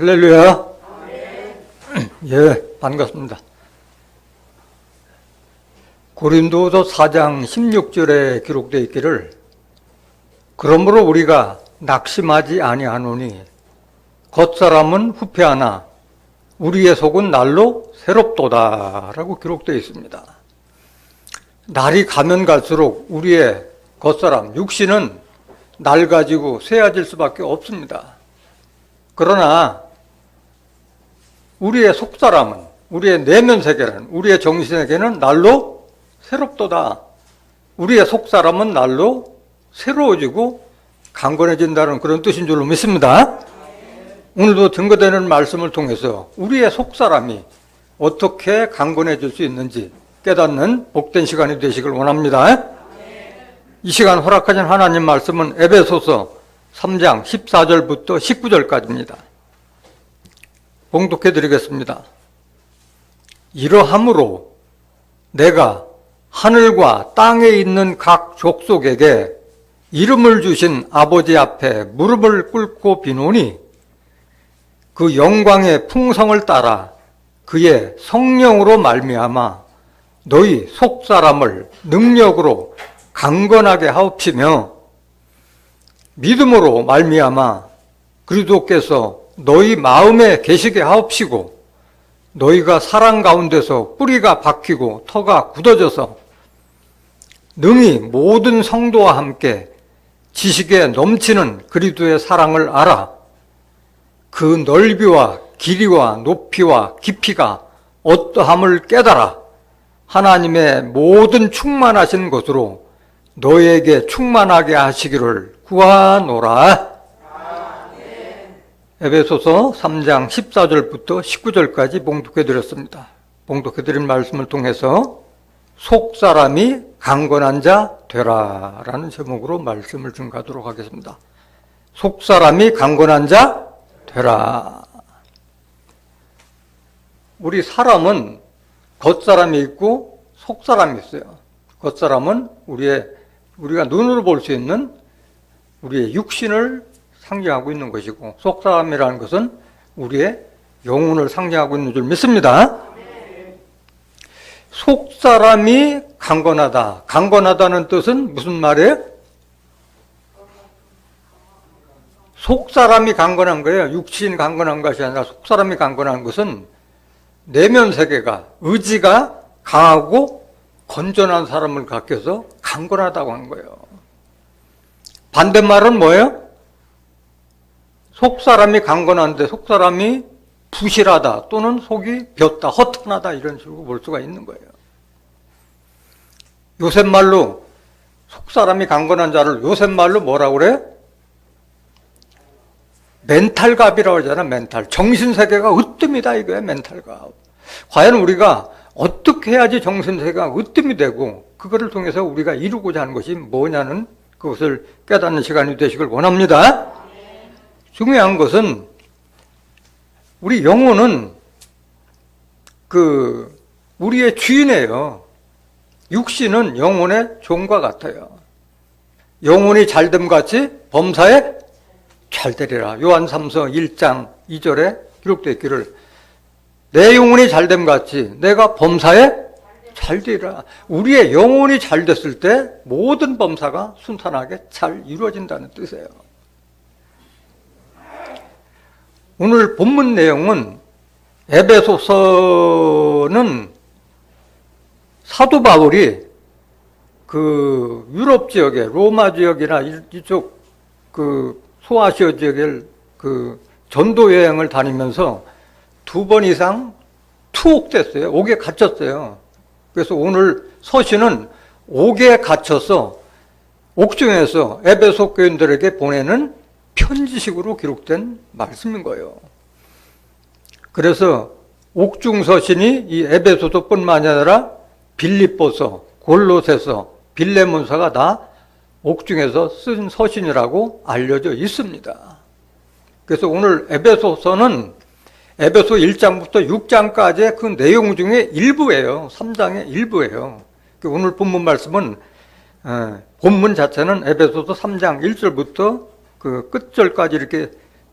할렐루야. 예, 반갑습니다. 고린도서 4장 16절에 기록되어 있기를 그러므로 우리가 낙심하지 아니하노니 겉사람은 후패하나 우리의 속은 날로 새롭도다 라고 기록되어 있습니다. 날이 가면 갈수록 우리의 겉사람, 육신은 낡아지고 쇠해질 수밖에 없습니다. 그러나 우리의 속사람은, 우리의 내면 세계는, 우리의 정신에게는 날로 새롭도다. 우리의 속사람은 날로 새로워지고 강건해진다는 그런 뜻인 줄로 믿습니다. 오늘도 증거되는 말씀을 통해서 우리의 속사람이 어떻게 강건해질 수 있는지 깨닫는 복된 시간이 되시길 원합니다. 이 시간 허락하신 하나님 말씀은 에베소서 3장 14절부터 19절까지입니다. 봉독해 드리겠습니다. 이러함으로 내가 하늘과 땅에 있는 각 족속에게 이름을 주신 아버지 앞에 무릎을 꿇고 비노니 그 영광의 풍성을 따라 그의 성령으로 말미암아 너희 속사람을 능력으로 강건하게 하옵시며 믿음으로 말미암아 그리스도께서 너희 마음에 계시게 하옵시고 너희가 사랑 가운데서 뿌리가 박히고 터가 굳어져서 능히 모든 성도와 함께 지식에 넘치는 그리스도의 사랑을 알아 그 넓이와 길이와 높이와 깊이가 어떠함을 깨달아 하나님의 모든 충만하신 것으로 너희에게 충만하게 하시기를 구하노라. 에베소서 3장 14절부터 19절까지 봉독해드렸습니다. 봉독해드린 말씀을 통해서 속사람이 강건한 자 되라 라는 제목으로 말씀을 증가하도록 하겠습니다. 속사람이 강건한 자 되라. 우리 사람은 겉사람이 있고 속사람이 있어요. 겉사람은 우리가 눈으로 볼 수 있는 우리의 육신을 상징하고 있는 것이고 속사람이라는 것은 우리의 영혼을 상징하고 있는 줄 믿습니다. 속사람이 강건하다. 강건하다는 뜻은 무슨 말이에요? 속사람이 강건한 거예요. 육신 강건한 것이 아니라 속사람이 강건한 것은 내면 세계가, 의지가 강하고 건전한 사람을 가르쳐서 강건하다고 하는 거예요. 반대말은 뭐예요? 속사람이 강건한데 속사람이 부실하다 또는 속이 벼다, 허탄하다 이런 식으로 볼 수가 있는 거예요. 요새 말로 속사람이 강건한 자를 요새 말로 뭐라고 그래요? 멘탈갑이라고 하잖아. 멘탈. 정신세계가 으뜸이다 이거야. 멘탈갑. 과연 우리가 어떻게 해야지 정신세계가 으뜸이 되고 그거를 통해서 우리가 이루고자 하는 것이 뭐냐는 그것을 깨닫는 시간이 되시길 원합니다. 중요한 것은 우리 영혼은 우리의 주인이에요. 육신은 영혼의 종과 같아요. 영혼이 잘됨 같이 범사에 잘되리라. 요한 3서 1장 2절에 기록되어 있기를 내 영혼이 잘됨 같이 내가 범사에 잘되리라. 우리의 영혼이 잘 됐을 때 모든 범사가 순탄하게 잘 이루어진다는 뜻이에요. 오늘 본문 내용은 에베소서는 사도 바울이 그 유럽 지역에 로마 지역이나 이쪽 소아시아 지역에 전도 여행을 다니면서 2번 이상 투옥됐어요. 옥에 갇혔어요. 그래서 오늘 서신은 옥에 갇혀서 옥중에서 에베소 교인들에게 보내는 편지식으로 기록된 말씀인 거예요. 그래서 옥중 서신이 이 에베소서뿐만이 아니라 빌립보서, 골로새서, 빌레몬서가 다 옥중에서 쓴 서신이라고 알려져 있습니다. 그래서 오늘 에베소서는 에베소 1장부터 6장까지의 그 내용 중에 일부예요. 3장의 일부예요. 오늘 본문 말씀은 본문 자체는 에베소서 3장 1절부터 그 끝절까지 이렇게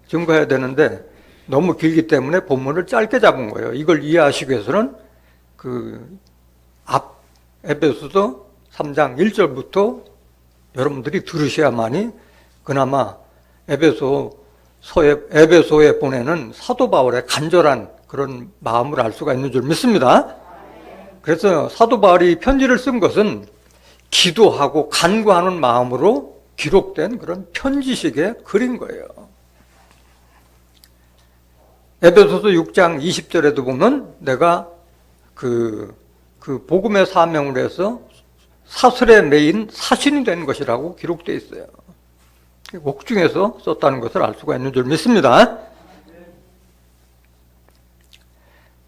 증거해야 되는데 너무 길기 때문에 본문을 짧게 잡은 거예요. 이걸 이해하시기 위해서는 앞 에베소서 3장 1절부터 여러분들이 들으셔야만이 그나마 에베소에 보내는 사도 바울의 간절한 그런 마음을 알 수가 있는 줄 믿습니다. 그래서 사도 바울이 편지를 쓴 것은 기도하고 간구하는 마음으로 기록된 그런 편지식의 글인 거예요. 에베소서 6장 20절에도 보면 내가 그 복음의 사명을 해서 사슬에 매인 사신이 된 것이라고 기록되어 있어요. 옥중에서 썼다는 것을 알 수가 있는 줄 믿습니다.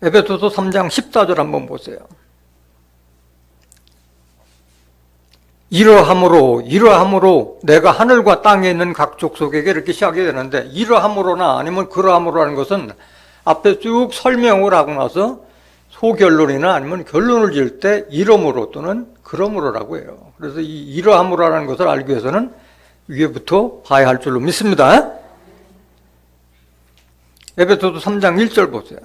에베소서 3장 14절 한번 보세요. 이러함으로 내가 하늘과 땅에 있는 각 족속에게 이렇게 시작이 되는데, 이러함으로나 아니면 그러함으로라는 것은 앞에 쭉 설명을 하고 나서 소결론이나 아니면 결론을 지을 때 이러므로 또는 그러므로라고 해요. 그래서 이 이러함으로라는 것을 알기 위해서는 위에부터 봐야 할 줄로 믿습니다. 에베소서 3장 1절 보세요.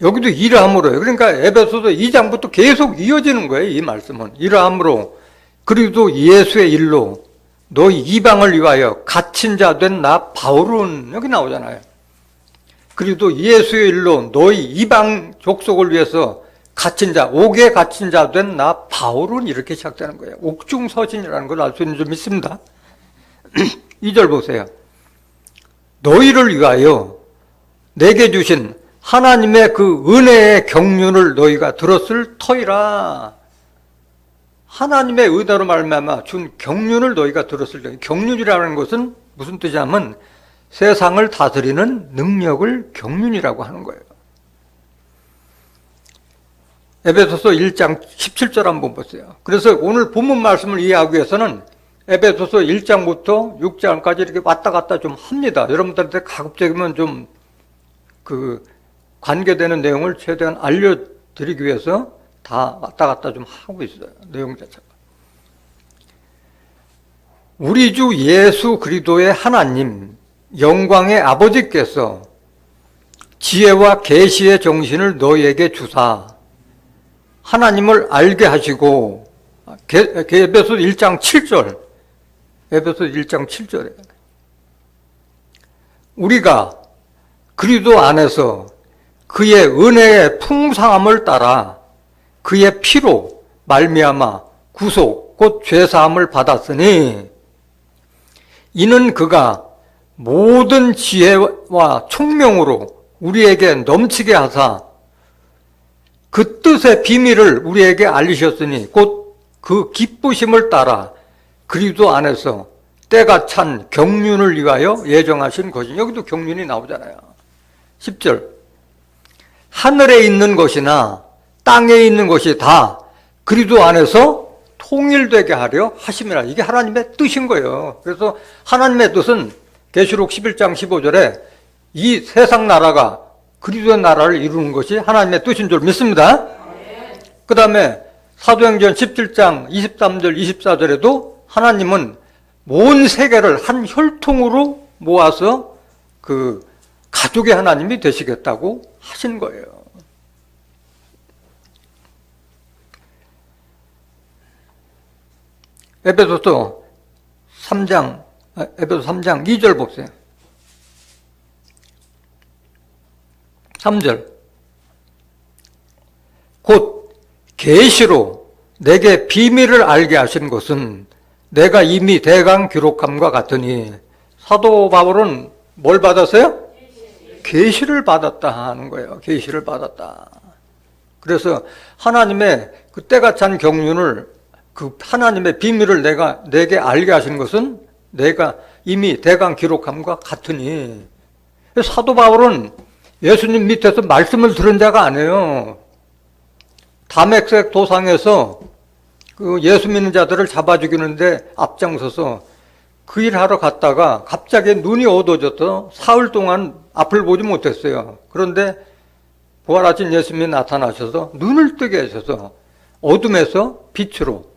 여기도 이러함으로예요. 그러니까 에베소서 2장부터 계속 이어지는 거예요. 이 말씀은 이러함으로 그리고 예수의 일로 너희 이방을 위하여 갇힌 자 된 나 바울은, 여기 나오잖아요. 그리고 예수의 일로 너희 이방 족속을 위해서 갇힌 자, 옥에 갇힌 자 된 나 바울은, 이렇게 시작되는 거예요. 옥중서신이라는 걸 알 수 있는 줄 믿습니다. 2절 보세요. 너희를 위하여 내게 주신 하나님의 그 은혜의 경륜을 너희가 들었을 터이라. 하나님의 은혜로 말미암아 준 경륜을 너희가 들었을 때, 경륜이라는 것은 무슨 뜻이냐면 세상을 다스리는 능력을 경륜이라고 하는 거예요. 에베소서 1장 17절 한번 보세요. 그래서 오늘 본문 말씀을 이해하기 위해서는 에베소서 1장부터 6장까지 이렇게 왔다 갔다 좀 합니다. 여러분들한테 가급적이면 좀 관계되는 내용을 최대한 알려드리기 위해서 다 왔다 갔다 좀 하고 있어요. 내용 자체가. 우리 주 예수 그리스도의 하나님, 영광의 아버지께서 지혜와 계시의 정신을 너희에게 주사 하나님을 알게 하시고, 에베소 1장 7절, 에베소 1장 7절에 우리가 그리스도 안에서 그의 은혜의 풍성함을 따라 그의 피로 말미암아 구속 곧 죄사함을 받았으니 이는 그가 모든 지혜와 총명으로 우리에게 넘치게 하사 그 뜻의 비밀을 우리에게 알리셨으니 곧 그 기쁘심을 따라 그리스도 안에서 때가 찬 경륜을 위하여 예정하신 것이니, 여기도 경륜이 나오잖아요. 10절 하늘에 있는 것이나 땅에 있는 것이 다 그리스도 안에서 통일되게 하려 하심이라. 이게 하나님의 뜻인 거예요. 그래서 하나님의 뜻은 계시록 11장 15절에 이 세상 나라가 그리스도의 나라를 이루는 것이 하나님의 뜻인 줄 믿습니다. 그 다음에 사도행전 17장 23절 24절에도 하나님은 온 세계를 한 혈통으로 모아서 그 가족의 하나님이 되시겠다고 하신 거예요. 에베소서 3장 2절 보세요. 3절 곧 계시로 내게 비밀을 알게 하신 것은 내가 이미 대강 기록함과 같으니. 사도 바울은 뭘 받았어요? 계시를 받았다 하는 거예요. 계시를 받았다. 그래서 하나님의 그 때가 찬 경륜을, 그 하나님의 비밀을 내게 알게 하신 것은 내가 이미 대강 기록함과 같으니. 사도 바울은 예수님 밑에서 말씀을 들은 자가 아니에요. 다메섹 도상에서 그 예수 믿는 자들을 잡아 죽이는데 앞장서서 그 일하러 갔다가 갑자기 눈이 어두워져서 사흘 동안 앞을 보지 못했어요. 그런데 부활하신 예수님이 나타나셔서 눈을 뜨게 하셔서 어둠에서 빛으로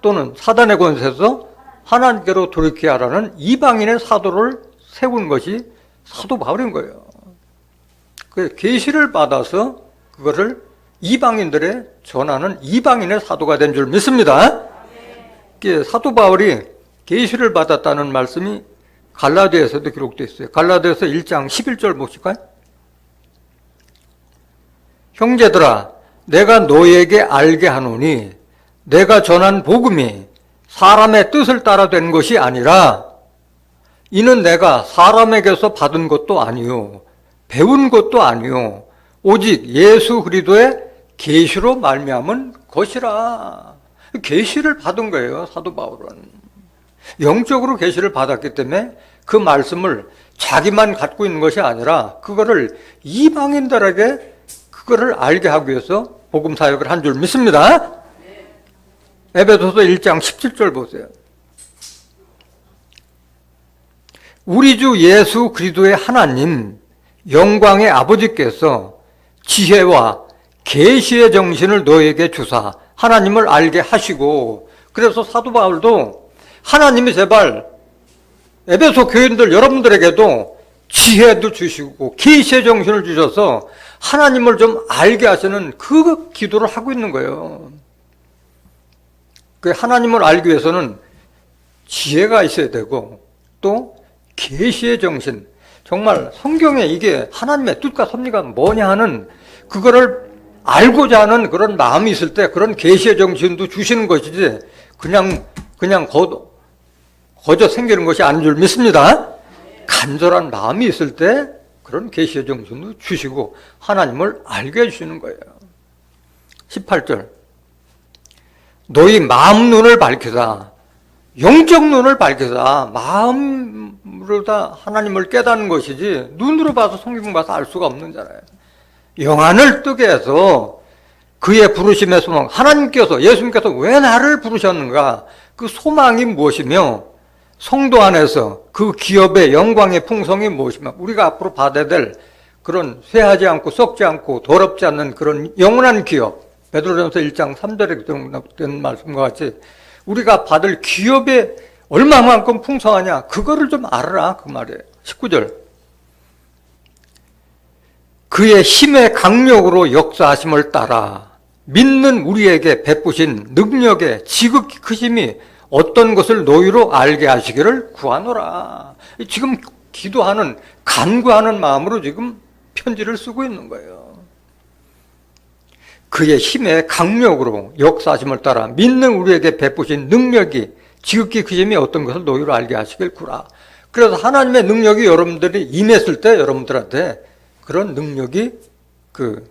또는 사단의 권세에서 하나님께로 돌이키게 하라는 이방인의 사도를 세운 것이 사도 바울인 거예요. 그 계시를 받아서 그거를 이방인들에 전하는 이방인의 사도가 된 줄 믿습니다. 사도 바울이 계시를 받았다는 말씀이 갈라디아서도 기록되어 있어요. 갈라디아서 1장 11절 보실까요? 형제들아, 내가 너에게 알게 하노니 내가 전한 복음이 사람의 뜻을 따라 된 것이 아니라 이는 내가 사람에게서 받은 것도 아니요 배운 것도 아니요 오직 예수 그리스도의 계시로 말미암은 것이라. 계시를 받은 거예요. 사도 바울은 영적으로 계시를 받았기 때문에 그 말씀을 자기만 갖고 있는 것이 아니라 그거를 이방인들에게 그거를 알게 하기 위해서 복음 사역을 한 줄 믿습니다. 에베소서 1장 17절 보세요. 우리 주 예수 그리스도의 하나님 영광의 아버지께서 지혜와 계시의 정신을 너에게 주사 하나님을 알게 하시고, 그래서 사도 바울도 하나님이 제발 에베소 교인들 여러분들에게도 지혜도 주시고 계시의 정신을 주셔서 하나님을 좀 알게 하시는 그 기도를 하고 있는 거예요. 그 하나님을 알기 위해서는 지혜가 있어야 되고 또 계시의 정신, 정말 성경에 이게 하나님의 뜻과 섭리가 뭐냐 하는 그거를 알고자 하는 그런 마음이 있을 때 그런 계시의 정신도 주시는 것이지 그냥 거저 생기는 것이 아닌 줄 믿습니다. 간절한 마음이 있을 때 그런 계시의 정신도 주시고 하나님을 알게 해주시는 거예요. 18절 너희 마음 눈을 밝히사, 영적 눈을 밝히사. 마음으로 다 하나님을 깨닫는 것이지 눈으로 봐서 성경 봐서 알 수가 없는잖아요. 영안을 뜨게 해서 그의 부르심의 소망, 하나님께서 예수님께서 왜 나를 부르셨는가, 그 소망이 무엇이며 성도 안에서 그 기업의 영광의 풍성이 무엇이며 우리가 앞으로 받아야 될 그런 쇠하지 않고 썩지 않고 더럽지 않는 그런 영원한 기업, 베드로전서 1장 3절에 된 말씀과 같이 우리가 받을 기업이 얼마만큼 풍성하냐 그거를 좀 알아라 그 말이에요. 19절 그의 힘의 강력으로 역사하심을 따라 믿는 우리에게 베푸신 능력의 지극히 크심이 어떤 것을 너희로 알게 하시기를 구하노라. 지금 기도하는 간구하는 마음으로 지금 편지를 쓰고 있는 거예요. 그의 힘의 강력으로 역사하심을 따라 믿는 우리에게 베푸신 능력이 지극히 크심이 어떤 것을 너희로 알게 하시길 구라. 그래서 하나님의 능력이 여러분들이 임했을 때 여러분들한테 그런 능력이 그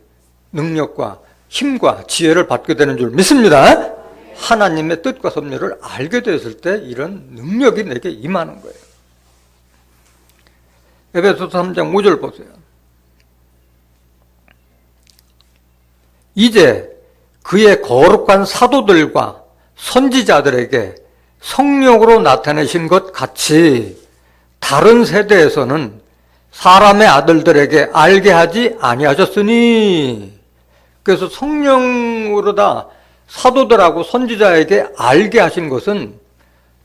능력과 힘과 지혜를 받게 되는 줄 믿습니다. 하나님의 뜻과 섭리를 알게 됐을 때 이런 능력이 내게 임하는 거예요. 에베소서 3장 5절 보세요. 이제 그의 거룩한 사도들과 선지자들에게 성령으로 나타내신 것 같이 다른 세대에서는 사람의 아들들에게 알게 하지 아니하셨으니. 그래서 성령으로 다 사도들하고 선지자에게 알게 하신 것은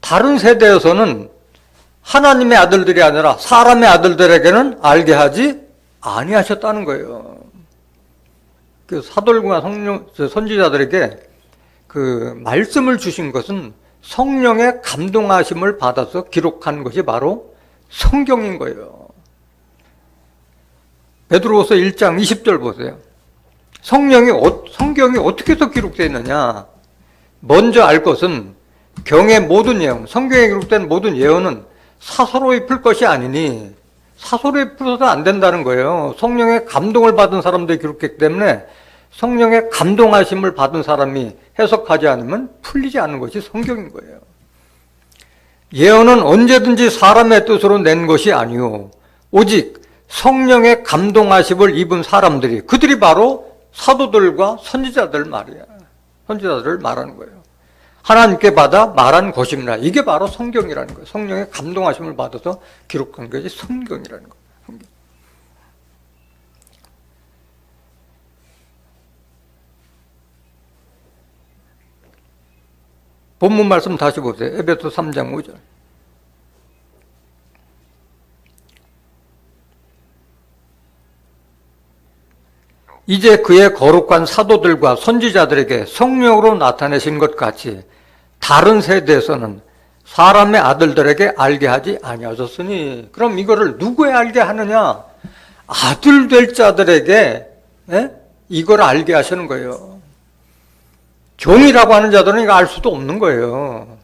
다른 세대에서는 하나님의 아들들이 아니라 사람의 아들들에게는 알게 하지 아니하셨다는 거예요. 그 사도들과 선지자들에게 그 말씀을 주신 것은 성령의 감동하심을 받아서 기록한 것이 바로 성경인 거예요. 베드로후서 1장 20절 보세요. 성경이 어떻게 해서 기록되어 있느냐. 먼저 알 것은 경의 모든 예언, 성경에 기록된 모든 예언은 사서로이 풀 것이 아니니, 사서로이 풀어서 안 된다는 거예요. 성령의 감동을 받은 사람들이 기록했기 때문에 성령의 감동하심을 받은 사람이 해석하지 않으면 풀리지 않는 것이 성경인 거예요. 예언은 언제든지 사람의 뜻으로 낸 것이 아니오 오직 성령의 감동하심을 입은 사람들이, 그들이 바로 사도들과 선지자들 말이야. 선지자들을 말하는 거예요. 하나님께 받아 말한 것입니다. 이게 바로 성경이라는 거예요. 성령의 감동하심을 받아서 기록한 것이 성경이라는 거예요. 성경. 본문 말씀 다시 보세요. 에베소 3장 5절. 이제 그의 거룩한 사도들과 선지자들에게 성령으로 나타내신 것 같이 다른 세대에서는 사람의 아들들에게 알게 하지 아니하셨으니, 그럼 이거를 누구에 알게 하느냐? 아들 될 자들에게 이걸 알게 하시는 거예요. 종이라고 하는 자들은 이거 알 수도 없는 거예요.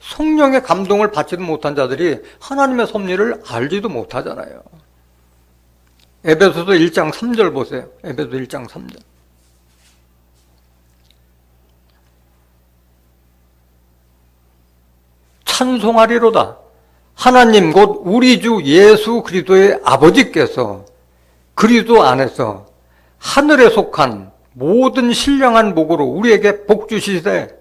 성령의 감동을 받지도 못한 자들이 하나님의 섭리를 알지도 못하잖아요. 에베소서 1장 3절 보세요. 에베소 1장 3절. 찬송하리로다. 하나님 곧 우리 주 예수 그리스도의 아버지께서 그리스도 안에서 하늘에 속한 모든 신령한 복으로 우리에게 복 주시되,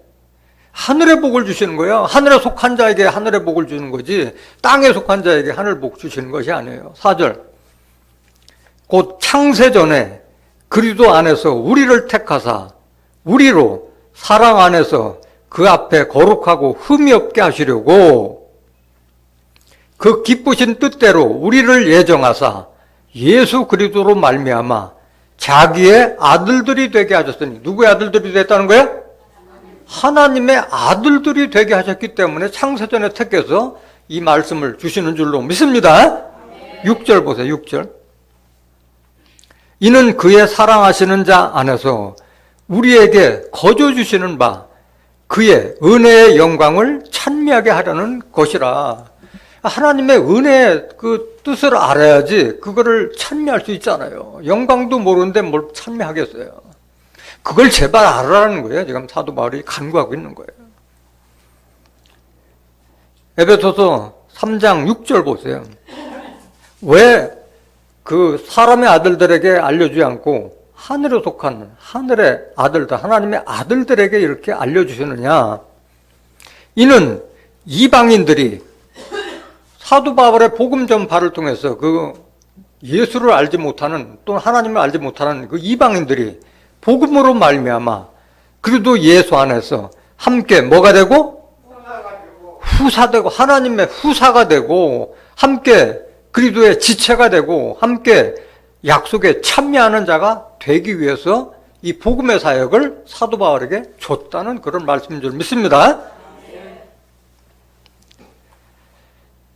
하늘의 복을 주시는 거예요. 하늘에 속한 자에게 하늘의 복을 주는 거지 땅에 속한 자에게 하늘 복 주시는 것이 아니에요. 4절. 곧 창세전에 그리스도 안에서 우리를 택하사 우리로 사랑 안에서 그 앞에 거룩하고 흠이 없게 하시려고 그 기쁘신 뜻대로 우리를 예정하사 예수 그리스도로 말미암아 자기의 아들들이 되게 하셨으니, 누구의 아들들이 됐다는 거예요? 하나님의 아들들이 되게 하셨기 때문에 창세전에 택해서 이 말씀을 주시는 줄로 믿습니다. 6절 보세요. 6절. 이는 그의 사랑하시는 자 안에서 우리에게 거저 주시는 바 그의 은혜의 영광을 찬미하게 하려는 것이라. 하나님의 은혜의 그 뜻을 알아야지 그거를 찬미할 수 있잖아요. 영광도 모르는데 뭘 찬미하겠어요. 그걸 제발 알아라는 거예요. 지금 사도 바울이 간구하고 있는 거예요. 에베소서 3장 6절 보세요. 왜 그 사람의 아들들에게 알려주지 않고 하늘에 속한 하늘의 아들들, 하나님의 아들들에게 이렇게 알려주시느냐? 이는 이방인들이 사도 바울의 복음 전파를 통해서 그 예수를 알지 못하는, 또는 하나님을 알지 못하는 그 이방인들이 복음으로 말미암아 그래도 예수 안에서 함께 뭐가 되고? 후사되고, 하나님의 후사가 되고, 함께 그리스도의 지체가 되고, 함께 약속에 참여하는 자가 되기 위해서 이 복음의 사역을 사도 바울에게 줬다는 그런 말씀인 줄 믿습니다.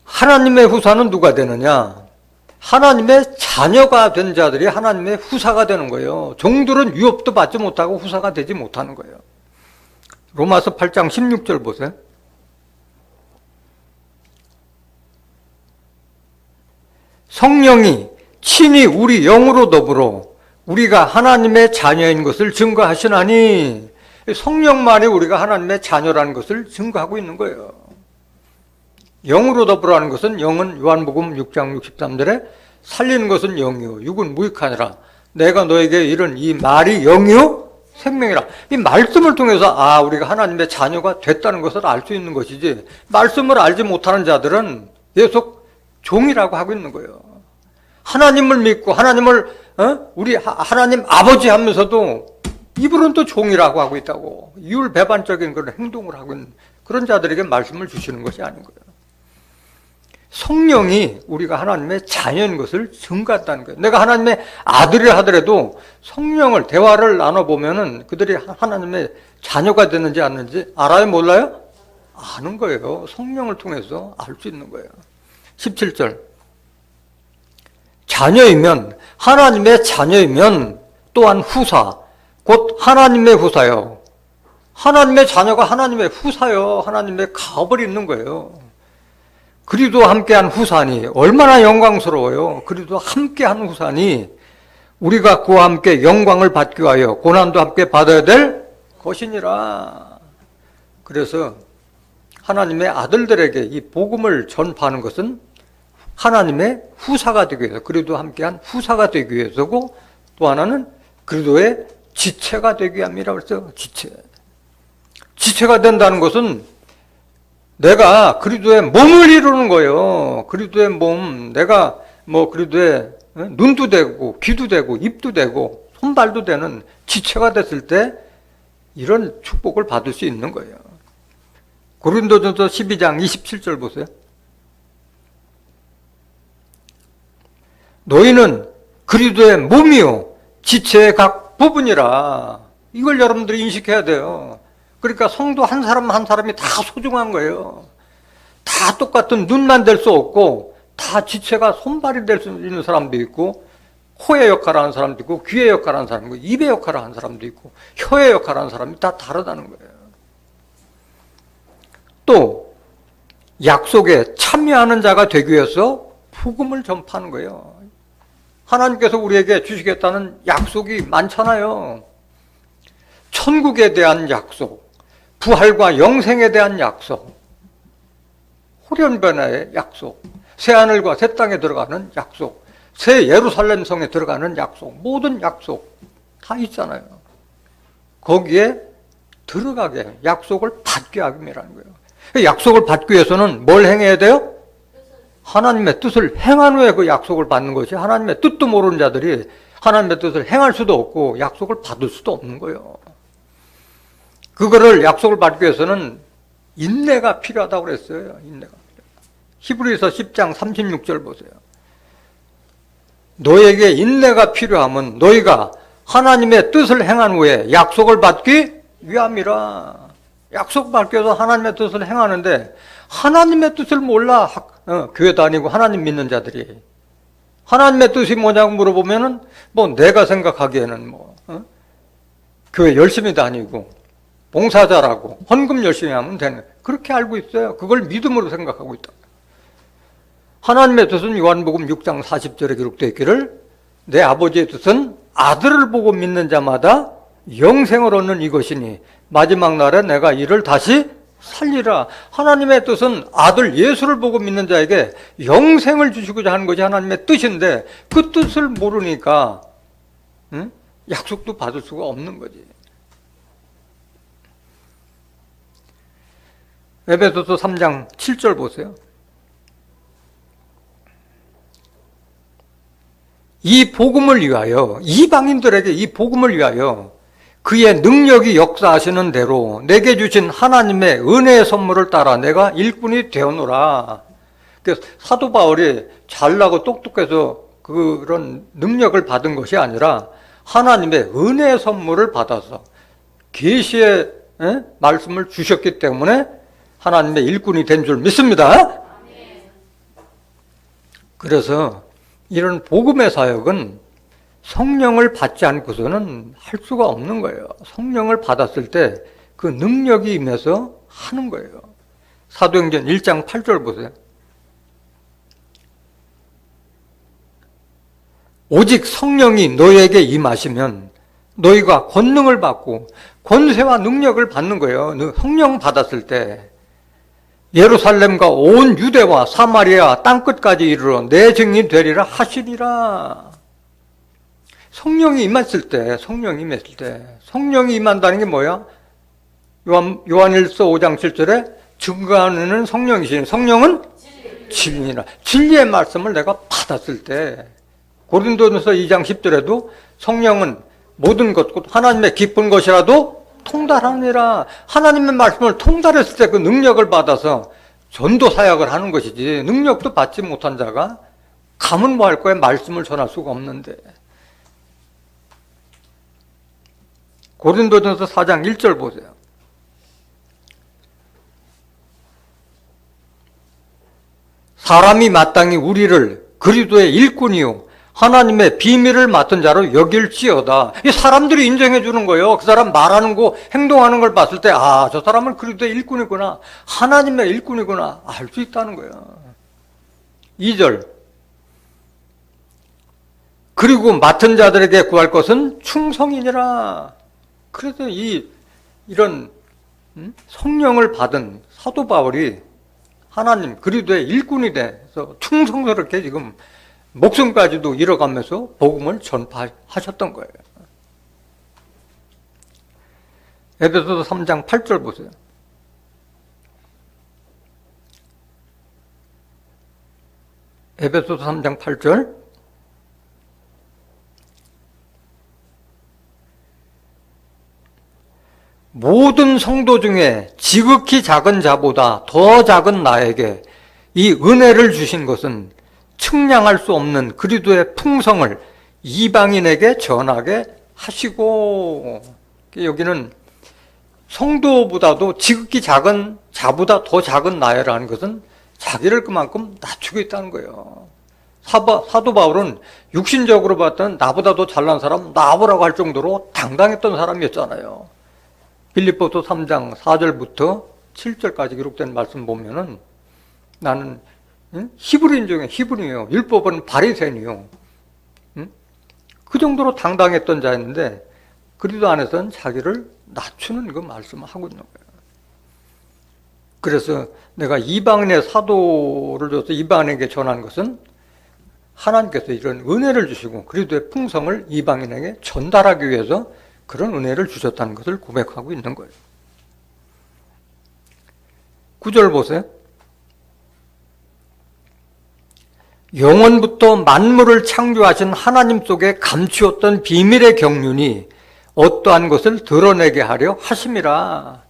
하나님의 후사는 누가 되느냐? 하나님의 자녀가 된 자들이 하나님의 후사가 되는 거예요. 종들은 유업도 받지 못하고 후사가 되지 못하는 거예요. 로마서 8장 16절 보세요. 성령이 친히 우리 영으로 더불어 우리가 하나님의 자녀인 것을 증거하시나니, 성령만이 우리가 하나님의 자녀라는 것을 증거하고 있는 거예요. 영으로 더불어라는 것은, 영은 요한복음 6장 63절에 살리는 것은 영이요 육은 무익하니라. 내가 너에게 이른 이 말이 영이요 생명이라. 이 말씀을 통해서 우리가 하나님의 자녀가 됐다는 것을 알 수 있는 것이지, 말씀을 알지 못하는 자들은 계속 종이라고 하고 있는 거예요. 하나님을 믿고 하나님을 우리 하나님 아버지 하면서도 이분은 또 종이라고 하고 있다고, 이율배반적인 그런 행동을 하고 있는 그런 자들에게 말씀을 주시는 것이 아닌 거예요. 성령이 우리가 하나님의 자녀인 것을 증거한다는 거예요. 내가 하나님의 아들이라 하더라도 성령을, 대화를 나눠보면은 그들이 하나님의 자녀가 되는지 않는지 알아요? 몰라요? 아는 거예요. 성령을 통해서 알 수 있는 거예요. 17절. 자녀이면, 하나님의 자녀이면 또한 후사, 곧 하나님의 후사요. 하나님의 자녀가 하나님의 후사요. 하나님의 가업을 입는 거예요. 그리도 함께한 후사니 얼마나 영광스러워요. 그리도 함께한 후사니 우리가 그와 함께 영광을 받기 위하여 고난도 함께 받아야 될 것이니라. 그래서 하나님의 아들들에게 이 복음을 전파하는 것은 하나님의 후사가 되기 위해서, 그리도 함께한 후사가 되기 위해서고, 또 하나는 그리도의 지체가 되기 위함이라고 해서 지체가 된다는 것은 내가 그리도의 몸을 이루는 거예요. 그리도의 몸, 내가 그리도의 눈도 되고 귀도 되고 입도 되고 손발도 되는 지체가 됐을 때 이런 축복을 받을 수 있는 거예요. 고린도전서 12장 27절 보세요. 너희는 그리도의 몸이요 지체의 각 부분이라 이걸 여러분들이 인식해야 돼요. 그러니까 성도 한 사람 한 사람이 다 소중한 거예요. 다 똑같은 눈만 될 수 없고 다 지체가 손발이 될 수 있는 사람도 있고 코의 역할을 하는 사람도 있고 귀의 역할을 하는 사람도 있고 입의 역할을 하는 사람도 있고 혀의 역할을 하는 사람이 다 다르다는 거예요. 또 약속에 참여하는 자가 되기 위해서 복음을 전파하는 거예요. 하나님께서 우리에게 주시겠다는 약속이 많잖아요. 천국에 대한 약속, 부활과 영생에 대한 약속, 호련변화의 약속, 새하늘과 새 땅에 들어가는 약속, 새 예루살렘 성에 들어가는 약속, 모든 약속 다 있잖아요. 거기에 들어가게 약속을 받게 하기라는 거예요. 약속을 받기 위해서는 뭘 행해야 돼요? 하나님의 뜻을 행한 후에 그 약속을 받는 것이, 하나님의 뜻도 모르는 자들이 하나님의 뜻을 행할 수도 없고 약속을 받을 수도 없는 거예요. 그거를 약속을 받기 위해서는 인내가 필요하다고 그랬어요. 인내가. 히브리서 10장 36절 보세요. 너에게 인내가 필요하면 너희가 하나님의 뜻을 행한 후에 약속을 받기 위함이라. 약속 받기 위해서 하나님의 뜻을 행하는데 하나님의 뜻을 몰라. 교회 다니고 하나님 믿는 자들이 하나님의 뜻이 뭐냐고 물어보면은 뭐 내가 생각하기에는 교회 열심히 다니고 봉사자라고 헌금 열심히 하면 되는, 그렇게 알고 있어요. 그걸 믿음으로 생각하고 있다. 하나님의 뜻은 요한복음 6장 40절에 기록되어 있기를 내 아버지의 뜻은 아들을 보고 믿는 자마다 영생을 얻는 이것이니 마지막 날에 내가 이를 다시 살리라. 하나님의 뜻은 아들 예수를 보고 믿는 자에게 영생을 주시고자 하는 것이 하나님의 뜻인데 그 뜻을 모르니까 약속도 받을 수가 없는 거지. 에베소서 3장 7절 보세요. 이 복음을 위하여, 이방인들에게 이 복음을 위하여 그의 능력이 역사하시는 대로 내게 주신 하나님의 은혜의 선물을 따라 내가 일꾼이 되어노라. 그래서 사도 바울이 잘나고 똑똑해서 그런 능력을 받은 것이 아니라 하나님의 은혜의 선물을 받아서 계시의 말씀을 주셨기 때문에 하나님의 일꾼이 된 줄 믿습니다. 그래서 이런 복음의 사역은 성령을 받지 않고서는 할 수가 없는 거예요. 성령을 받았을 때 그 능력이 임해서 하는 거예요. 사도행전 1장 8절 보세요. 오직 성령이 너희에게 임하시면 너희가 권능을 받고 권세와 능력을 받는 거예요. 성령 받았을 때 예루살렘과 온 유대와 사마리아 땅끝까지 이르러 내 증인이 되리라 하시리라. 성령이 임했을 때, 성령이 임한다는 게 뭐야? 요한일서 5장 7절에 증거하는 성령이시니 성령은 진리라. 진리의 말씀을 내가 받았을 때, 고린도전서 2장 10절에도 성령은 모든 것, 하나님의 깊은 것이라도 통달하니라. 하나님의 말씀을 통달했을 때 그 능력을 받아서 전도 사역을 하는 것이지, 능력도 받지 못한 자가 가면 뭐 할 거야? 말씀을 전할 수가 없는데. 고린도전서 4장 1절 보세요. 사람이 마땅히 우리를 그리스도의 일꾼이요 하나님의 비밀을 맡은 자로 여길지어다. 이 사람들이 인정해 주는 거예요. 그 사람 말하는 거, 행동하는 걸 봤을 때, 아, 저 사람은 그리스도의 일꾼이구나, 하나님의 일꾼이구나, 알 수 있다는 거예요. 2절. 그리고 맡은 자들에게 구할 것은 충성이니라. 그래서 이런 성령을 받은 사도 바울이 하나님 그리스도의 일꾼이 돼서 충성스럽게 지금 목숨까지도 잃어가면서 복음을 전파하셨던 거예요. 에베소서 3장 8절 보세요. 에베소서 3장 8절. 모든 성도 중에 지극히 작은 자보다 더 작은 나에게 이 은혜를 주신 것은 측량할 수 없는 그리스도의 풍성을 이방인에게 전하게 하시고. 여기는 성도보다도 지극히 작은 자보다 더 작은 나라는 것은 자기를 그만큼 낮추고 있다는 거예요. 사도 바울은 육신적으로 봤던 나보다 더 잘난 사람 나보라고 할 정도로 당당했던 사람이었잖아요. 빌립보서 3장 4절부터 7절까지 기록된 말씀 보면은 나는 히브리인 중에 히브리요, 율법은 바리새인이요, 그 정도로 당당했던 자였는데 그리스도 안에서는 자기를 낮추는 그 말씀을 하고 있는 거예요. 그래서 내가 이방인의 사도를 줘서 이방인에게 전한 것은 하나님께서 이런 은혜를 주시고 그리스도의 풍성을 이방인에게 전달하기 위해서 그런 은혜를 주셨다는 것을 고백하고 있는 거예요. 9절 보세요. 영원부터 만물을 창조하신 하나님 속에 감추었던 비밀의 경륜이 어떠한 것을 드러내게 하려 하심이라.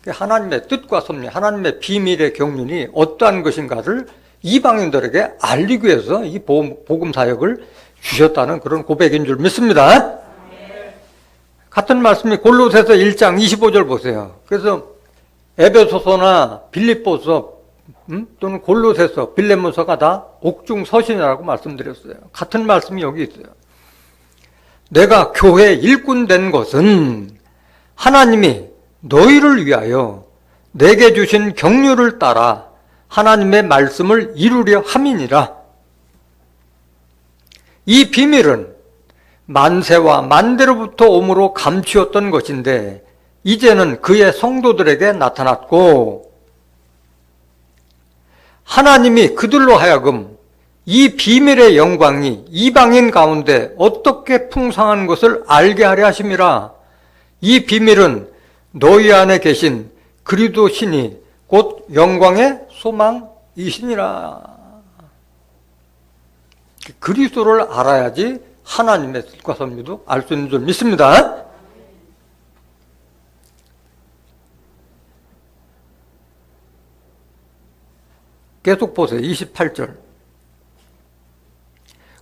하나님의 뜻과 섭리, 하나님의 비밀의 경륜이 어떠한 것인가를 이방인들에게 알리기 위해서 이 복음 사역을 주셨다는 그런 고백인 줄 믿습니다. 같은 말씀이 골로새서 1장 25절 보세요. 그래서 에베소서나 빌립보서 또는 골로새서, 빌레몬서가 다 옥중서신이라고 말씀드렸어요. 같은 말씀이 여기 있어요. 내가 교회 일꾼 된 것은 하나님이 너희를 위하여 내게 주신 경륜을 따라 하나님의 말씀을 이루려 함이니라. 이 비밀은 만세와 만대로부터 오므로 감추었던 것인데 이제는 그의 성도들에게 나타났고 하나님이 그들로 하여금 이 비밀의 영광이 이방인 가운데 어떻게 풍성한 것을 알게 하려 하심이라. 이 비밀은 너희 안에 계신 그리스도 신이 곧 영광의 소망이시니라. 그리스도를 알아야지 하나님의 뜻과 섭리도 알 수 있는 줄 믿습니다. 계속 보세요. 28절.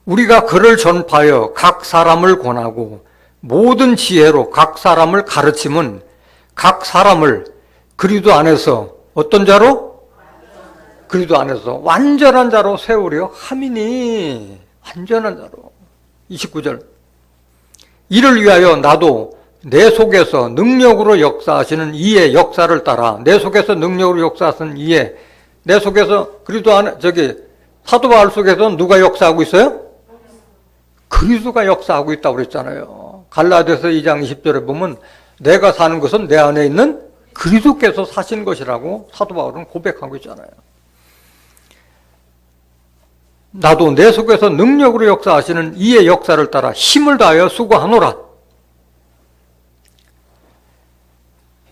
우리가 그를 전파하여 각 사람을 권하고 모든 지혜로 각 사람을 가르침은 각 사람을 그리스도 안에서 어떤 자로? 그리스도 안에서 완전한 자로 세우려 함이니. 완전한 자로. 29절. 이를 위하여 나도 내 속에서 능력으로 역사하시는 이의 역사를 따라, 내 속에서 능력으로 역사하시는 이의, 내 속에서 그리스도 안에, 사도 바울 속에서 누가 역사하고 있어요? 그리스도가 역사하고 있다고 그랬잖아요. 갈라디아서 2장 20절에 보면 내가 사는 것은 내 안에 있는 그리스도께서 사신 것이라고 사도 바울은 고백하고 있잖아요. 나도 내 속에서 능력으로 역사하시는 이의 역사를 따라 힘을 다하여 수고하노라.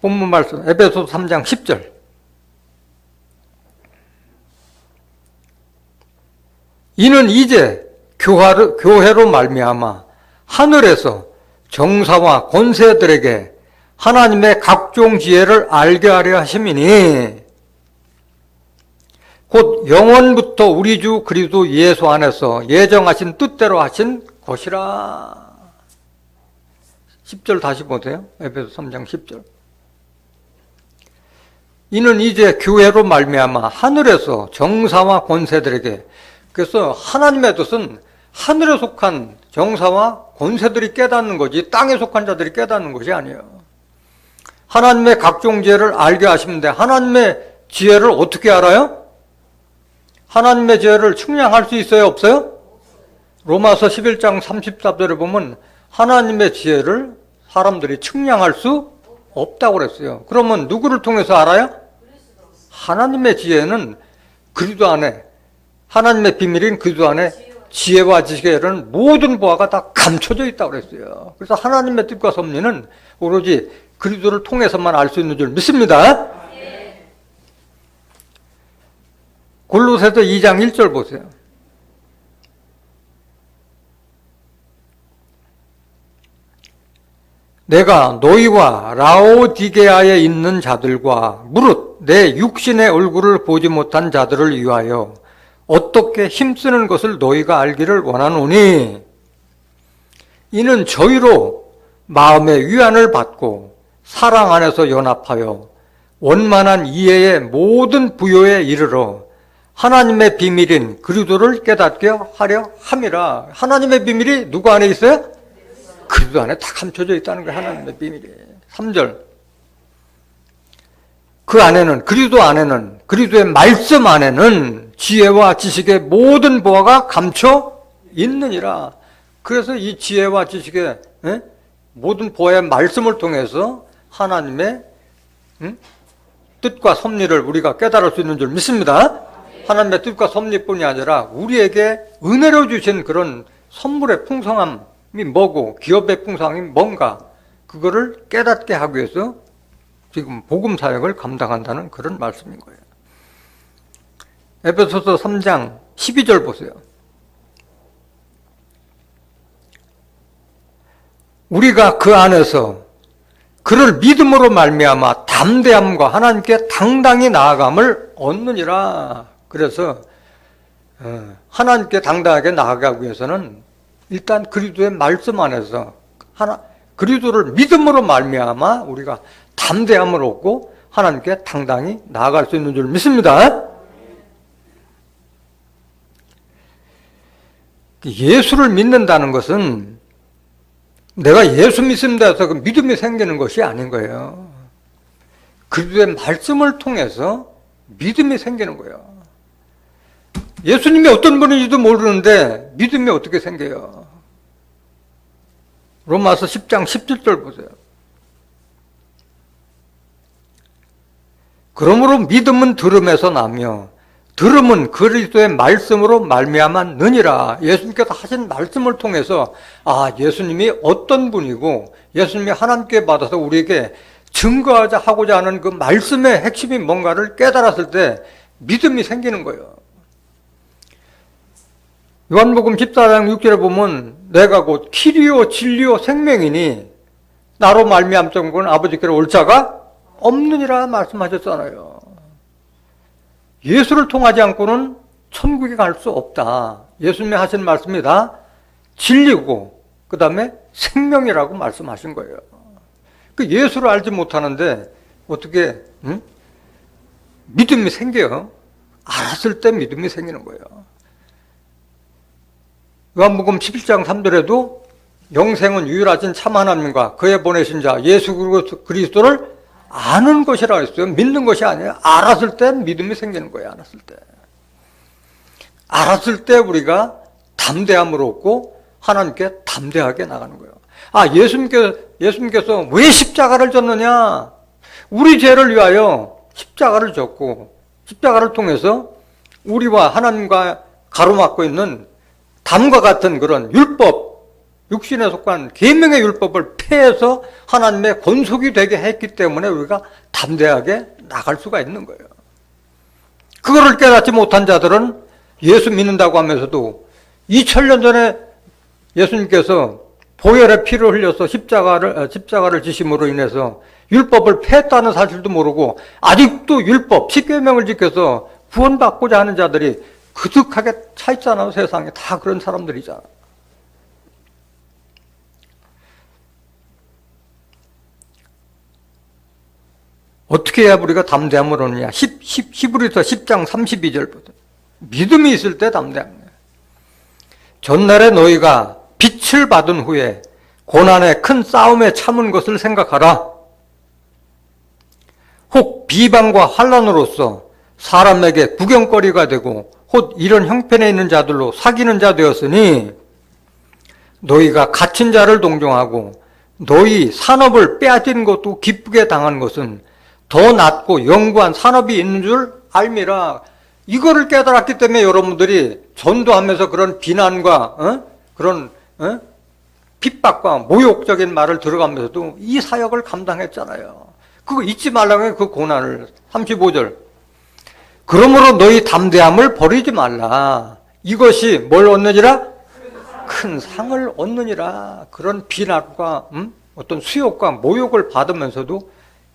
본문 말씀 에베소서 3장 10절. 이는 이제 교회로 말미암아 하늘에서 정사와 권세들에게 하나님의 각종 지혜를 알게 하려 하심이니 곧 영원부터 우리 주 그리스도 예수 안에서 예정하신 뜻대로 하신 것이라. 10절 다시 보세요. 에베소 3장 10절. 이는 이제 교회로 말미암아 하늘에서 정사와 권세들에게, 그래서 하나님의 뜻은 하늘에 속한 정사와 권세들이 깨닫는 거지 땅에 속한 자들이 깨닫는 것이 아니에요. 하나님의 각종 지혜를 알게 하시는데 하나님의 지혜를 어떻게 알아요? 하나님의 지혜를 측량할 수 있어요? 없어요? 로마서 11장 34절에 보면 하나님의 지혜를 사람들이 측량할 수 없다고 그랬어요. 그러면 누구를 통해서 알아요? 하나님의 지혜는 그리스도 안에, 하나님의 비밀인 그리스도 안에 지혜와 지혜는 모든 보화가 다 감춰져 있다고 그랬어요. 그래서 하나님의 뜻과 섭리는 오로지 그리스도를 통해서만 알 수 있는 줄 믿습니다. 골로새서 2장 1절 보세요. 내가 너희와 라오디게아에 있는 자들과 무릇 내 육신의 얼굴을 보지 못한 자들을 위하여 어떻게 힘쓰는 것을 너희가 알기를 원하노니 이는 저희로 마음의 위안을 받고 사랑 안에서 연합하여 원만한 이해의 모든 부요에 이르러 하나님의 비밀인 그리스도를 깨닫게 하려 함이라. 하나님의 비밀이 누구 안에 있어요? 그리스도 안에 다 감춰져 있다는 거예요. 하나님의 비밀이. 3절. 그 안에는, 그리스도 안에는, 그리스도의 말씀 안에는 지혜와 지식의 모든 보화가 감춰 있느니라. 그래서 이 지혜와 지식의 모든 보화의 말씀을 통해서 하나님의 뜻과 섭리를 우리가 깨달을 수 있는 줄 믿습니다. 하나님의 뜻과 섭리뿐이 아니라 우리에게 은혜로 주신 그런 선물의 풍성함이 뭐고 기업의 풍성함이 뭔가 그거를 깨닫게 하기 위해서 지금 복음 사역을 감당한다는 그런 말씀인 거예요. 에베소서 3장 12절 보세요. 우리가 그 안에서 그를 믿음으로 말미암아 담대함과 하나님께 당당히 나아감을 얻느니라. 그래서 하나님께 당당하게 나아가기 위해서는 일단 그리스도의 말씀 안에서 그리스도를 믿음으로 말미암아 우리가 담대함을 얻고 하나님께 당당히 나아갈 수 있는 줄 믿습니다. 예수를 믿는다는 것은 내가 예수 믿습니다 해서 그 믿음이 생기는 것이 아닌 거예요. 그리스도의 말씀을 통해서 믿음이 생기는 거예요. 예수님이 어떤 분인지도 모르는데 믿음이 어떻게 생겨요? 로마서 10장 17절 보세요. 그러므로 믿음은 들음에서 나며 들음은 그리스도의 말씀으로 말미암았느니라. 예수님께서 하신 말씀을 통해서 예수님이 어떤 분이고 예수님이 하나님께 받아서 우리에게 증거하자 하고자 하는 그 말씀의 핵심이 뭔가를 깨달았을 때 믿음이 생기는 거예요. 요한복음 14장 6절에 보면 내가 곧 길이요 진리요 생명이니 나로 말미암던 건 아버지께로 올 자가 없느니라 말씀하셨잖아요. 예수를 통하지 않고는 천국에 갈 수 없다. 예수님이 하신 말씀이 다 진리고 그 다음에 생명이라고 말씀하신 거예요. 그 예수를 알지 못하는데 어떻게 믿음이 생겨요? 알았을 때 믿음이 생기는 거예요. 요한복음 11장 3절에도 영생은 유일하신 참 하나님과 그의 보내신 자 예수 그리스도를 아는 것이라고 했어요. 믿는 것이 아니에요. 알았을 때 믿음이 생기는 거예요. 알았을 때. 알았을 때 우리가 담대함을 얻고 하나님께 담대하게 나가는 거예요. 예수님께서 왜 십자가를 졌느냐? 우리 죄를 위하여 십자가를 졌고 십자가를 통해서 우리와 하나님과 가로막고 있는 담과 같은 그런 율법, 육신에 속한 계명의 율법을 폐해서 하나님의 권속이 되게 했기 때문에 우리가 담대하게 나갈 수가 있는 거예요. 그거를 깨닫지 못한 자들은 예수 믿는다고 하면서도 2000년 전에 예수님께서 보혈의 피를 흘려서 십자가를 지심으로 인해서 율법을 폐했다는 사실도 모르고 아직도 율법, 십계명을 지켜서 구원받고자 하는 자들이 그득하게 차 있잖아요. 세상에 다 그런 사람들이잖아. 어떻게 해야 우리가 담대함을 얻느냐? 히브리서 10장 32절 보세요. 믿음이 있을 때 담대함이에요. 전날에 너희가 빛을 받은 후에 고난의 큰 싸움에 참은 것을 생각하라. 혹 비방과 환난으로서 사람에게 구경거리가 되고 혹 이런 형편에 있는 자들로 사귀는 자 되었으니 너희가 갇힌 자를 동정하고 너희 산업을 빼앗긴 것도 기쁘게 당한 것은 더 낫고 영구한 산업이 있는 줄 알미라. 이거를 깨달았기 때문에 여러분들이 전도하면서 그런 비난과 그런 핍박과 모욕적인 말을 들어가면서도 이 사역을 감당했잖아요. 그거 잊지 말라고 해요. 그 고난을. 35절. 그러므로 너희 담대함을 버리지 말라. 이것이 뭘 얻느니라? 큰 상을 얻느니라. 그런 비난과 어떤 수욕과 모욕을 받으면서도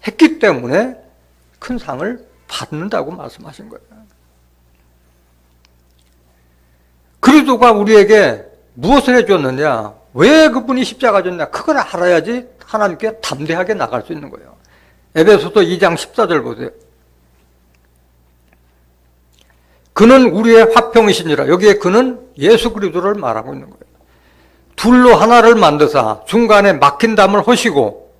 했기 때문에 큰 상을 받는다고 말씀하신 거예요. 그리스도가 우리에게 무엇을 해줬느냐? 왜 그분이 십자가 졌냐? 그걸 알아야지 하나님께 담대하게 나갈 수 있는 거예요. 에베소서 2장 14절 보세요. 그는 우리의 화평이시니라. 여기에 그는 예수 그리스도를 말하고 있는 거예요. 둘로 하나를 만드사 중간에 막힌 담을 허시고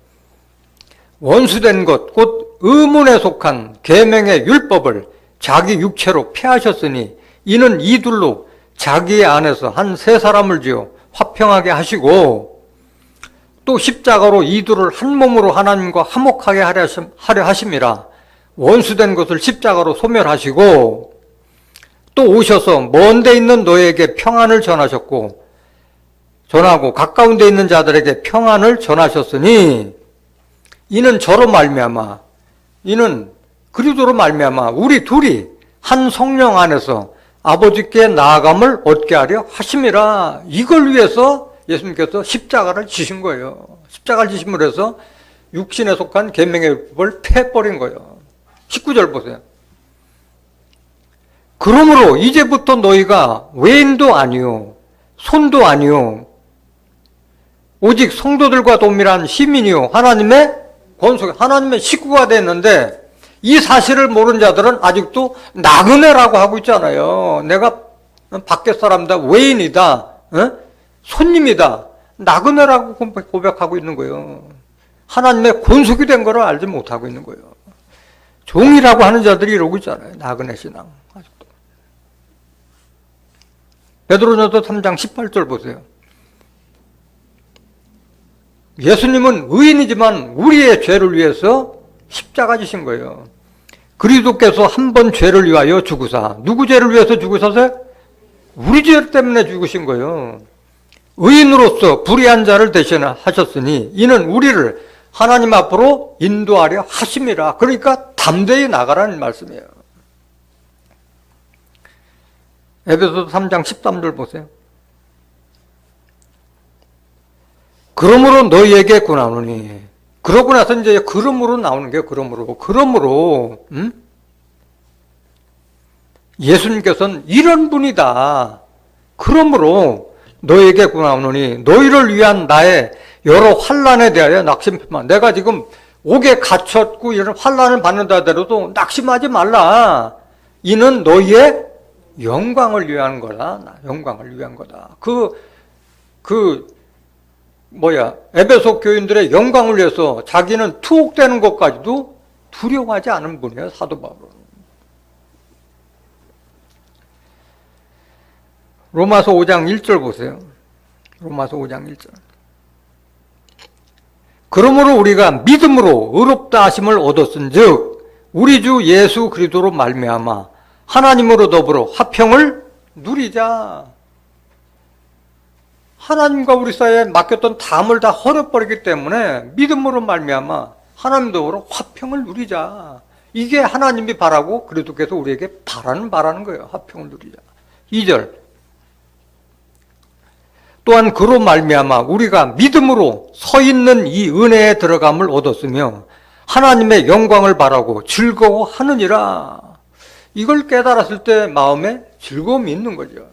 원수된 것 곧 의문에 속한 계명의 율법을 자기 육체로 폐하셨으니 이는 이 둘로 자기 안에서 한 세 사람을 지어 화평하게 하시고 또 십자가로 이 둘을 한 몸으로 하나님과 화목하게 하려 하심이라. 원수된 것을 십자가로 소멸하시고 또 오셔서 먼 데 있는 너에게 평안을 전하고 가까운 데 있는 자들에게 평안을 전하셨으니 이는 저로 말미암아 이는 그리스도로 말미암아 우리 둘이 한 성령 안에서 아버지께 나아감을 얻게 하려 하심이라. 이걸 위해서 예수님께서 십자가를 지신 거예요. 십자가를 지심으로 해서 육신에 속한 계명의 율법을 패버린 거예요. 19절 보세요. 그러므로 이제부터 너희가 외인도 아니요 손도 아니요 오직 성도들과 동일한 시민이요 하나님의 권속, 하나님의 식구가 됐는데 이 사실을 모르는 자들은 아직도 나그네라고 하고 있잖아요. 내가 밖에 사람이다, 외인이다, 손님이다, 나그네라고 고백하고 있는 거예요. 하나님의 권속이 된 거를 알지 못하고 있는 거예요. 종이라고 하는 자들이 이러고 있잖아요. 나그네 신앙. 아직도. 베드로전서 3장 18절 보세요. 예수님은 의인이지만 우리의 죄를 위해서 십자가 지신 거예요. 그리스도께서 한 번 죄를 위하여 죽으사. 누구 죄를 위해서 죽으셨어요? 우리 죄 때문에 죽으신 거예요. 의인으로서 불의한 자를 대신하셨으니 이는 우리를 하나님 앞으로 인도하려 하심이라. 그러니까 담대히 나가라는 말씀이에요. 에베소서 3장 13절 보세요. 그러므로 너희에게 구하노니. 그러고 나서 이제 그러므로 나오는 게 그러므로 예수님께서는 이런 분이다. 그러므로 너희에게 구하노니 너희를 위한 나의 여러 환난에 대하여 낙심만. 내가 지금 옥에 갇혔고 이런 환난을 받는다 하더라도 낙심하지 말라. 이는 너희의 영광을 위한 거다. 영광을 위한 거다. 에베소 교인들의 영광을 위해서 자기는 투옥되는 것까지도 두려워하지 않은 분이에요, 사도 바울은. 로마서 5장 1절 보세요. 로마서 5장 1절. 그러므로 우리가 믿음으로 의롭다 하심을 얻었은즉 우리 주 예수 그리스도로 말미암아 하나님으로 더불어 화평을 누리자. 하나님과 우리 사이에 맡겼던 담을 다 헐어버리기 때문에 믿음으로 말미암아 하나님도 화평을 누리자. 이게 하나님이 바라고 그리스도께서 우리에게 바라는 거예요. 화평을 누리자. 2절. 또한 그로 말미암아 우리가 믿음으로 서 있는 이 은혜에 들어감을 얻었으며 하나님의 영광을 바라고 즐거워하느니라. 이걸 깨달았을 때 마음에 즐거움이 있는 거죠.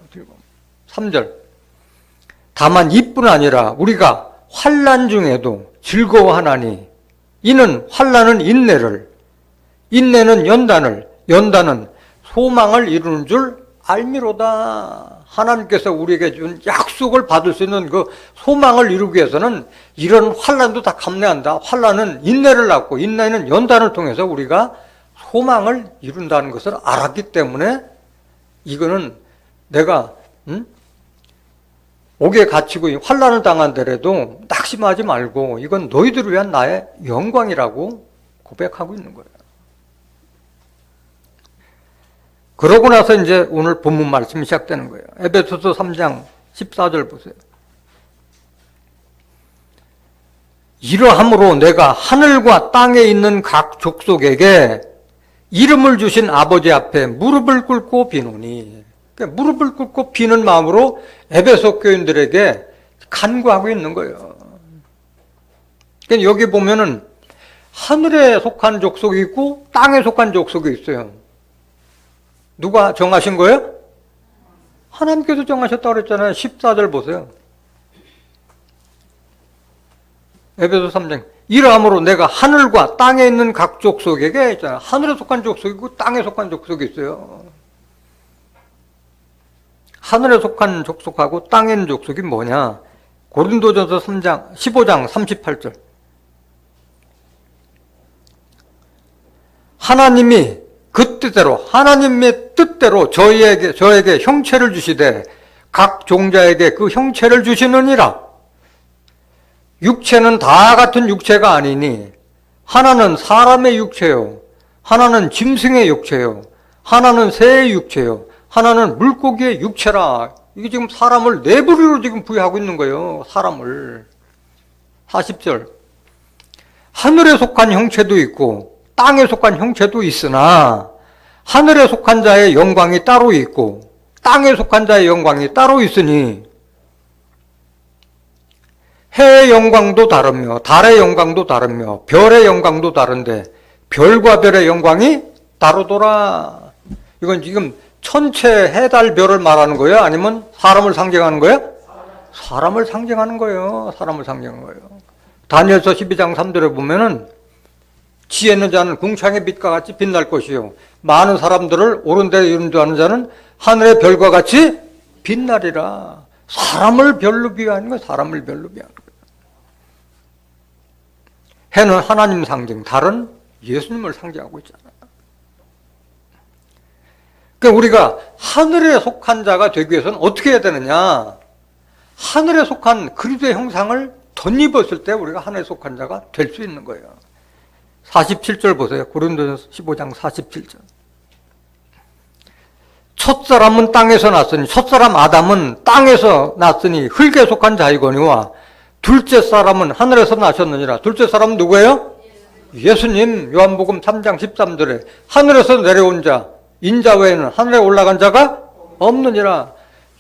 3절. 다만 이뿐 아니라 우리가 환난 중에도 즐거워하나니 이는 환난은 인내를, 인내는 연단은 소망을 이루는 줄 알미로다. 하나님께서 우리에게 준 약속을 받을 수 있는 그 소망을 이루기 위해서는 이런 환난도 다 감내한다. 환난은 인내를 낳고 인내는 연단을 통해서 우리가 소망을 이룬다는 것을 알았기 때문에 이거는 내가 옥에 갇히고 환난을 당한더라도 낙심하지 말고 이건 너희들을 위한 나의 영광이라고 고백하고 있는 거예요. 그러고 나서 이제 오늘 본문 말씀이 시작되는 거예요. 에베소서 3장 14절 보세요. 이러함으로 내가 하늘과 땅에 있는 각 족속에게 이름을 주신 아버지 앞에 무릎을 꿇고 비노니. 그러니까 무릎을 꿇고 비는 마음으로 에베소 교인들에게 간구하고 있는 거예요. 그러니까 여기 보면은 하늘에 속한 족속이 있고 땅에 속한 족속이 있어요. 누가 정하신 거예요? 하나님께서 정하셨다고 그랬잖아요. 14절 보세요. 에베소 3장. 이러함으로 내가 하늘과 땅에 있는 각 족속에게 있잖아. 하늘에 속한 족속이 있고 땅에 속한 족속이 있어요. 하늘에 속한 족속하고 땅에 있는 족속이 뭐냐? 고린도전서 15장 38절. 하나님이 그 뜻대로, 하나님의 뜻대로 저에게 형체를 주시되 각 종자에게 그 형체를 주시느니라. 육체는 다 같은 육체가 아니니 하나는 사람의 육체요, 하나는 짐승의 육체요, 하나는 새의 육체요, 하나는 물고기의 육체라. 이게 지금 사람을 네 부류로 지금 부여하고 있는 거예요. 사람을. 40절. 하늘에 속한 형체도 있고 땅에 속한 형체도 있으나 하늘에 속한 자의 영광이 따로 있고 땅에 속한 자의 영광이 따로 있으니 해의 영광도 다르며 달의 영광도 다르며 별의 영광도 다른데 별과 별의 영광이 다르더라. 이건 지금 천체 해, 달, 별을 말하는 거예요? 아니면 사람을 상징하는 거예요? 사람을 상징하는 거예요. 사람을 상징하는 거예요. 다니엘서 12장 3절에 보면은 지혜 있는 자는 궁창의 빛과 같이 빛날 것이요 많은 사람들을 옳은 데에 인도하는 자는 하늘의 별과 같이 빛나리라. 사람을 별로 비유하는 거예요. 사람을 별로 비유하는 거예요. 해는 하나님 상징, 달은 예수님을 상징하고 있잖아요. 그러니까 우리가 하늘에 속한 자가 되기 위해서는 어떻게 해야 되느냐? 하늘에 속한 그리스도의 형상을 덧입었을 때 우리가 하늘에 속한 자가 될 수 있는 거예요. 47절 보세요. 고린도전서 15장 47절. 첫사람은 땅에서 났으니, 첫사람 아담은 땅에서 났으니 흙에 속한 자이거니와 둘째 사람은 하늘에서 나셨느니라. 둘째 사람은 누구예요? 예수님. 요한복음 3장 13절에 하늘에서 내려온 자, 인자 외에는 하늘에 올라간 자가 없느니라.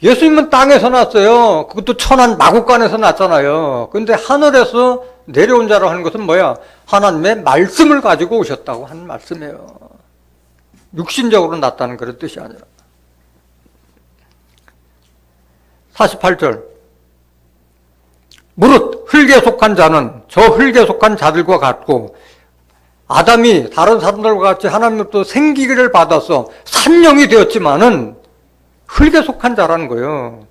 예수님은 땅에서 났어요. 그것도 천한 마국간에서 났잖아요. 그런데 하늘에서 내려온 자라고 하는 것은 뭐야? 하나님의 말씀을 가지고 오셨다고 하는 말씀이에요. 육신적으로 났다는 그런 뜻이 아니라. 48절. 무릇 흙에 속한 자는 저 흙에 속한 자들과 같고 아담이 다른 사람들과 같이 하나님으로부터 생기를 받아서 산령이 되었지만은 흙에 속한 자라는 거예요.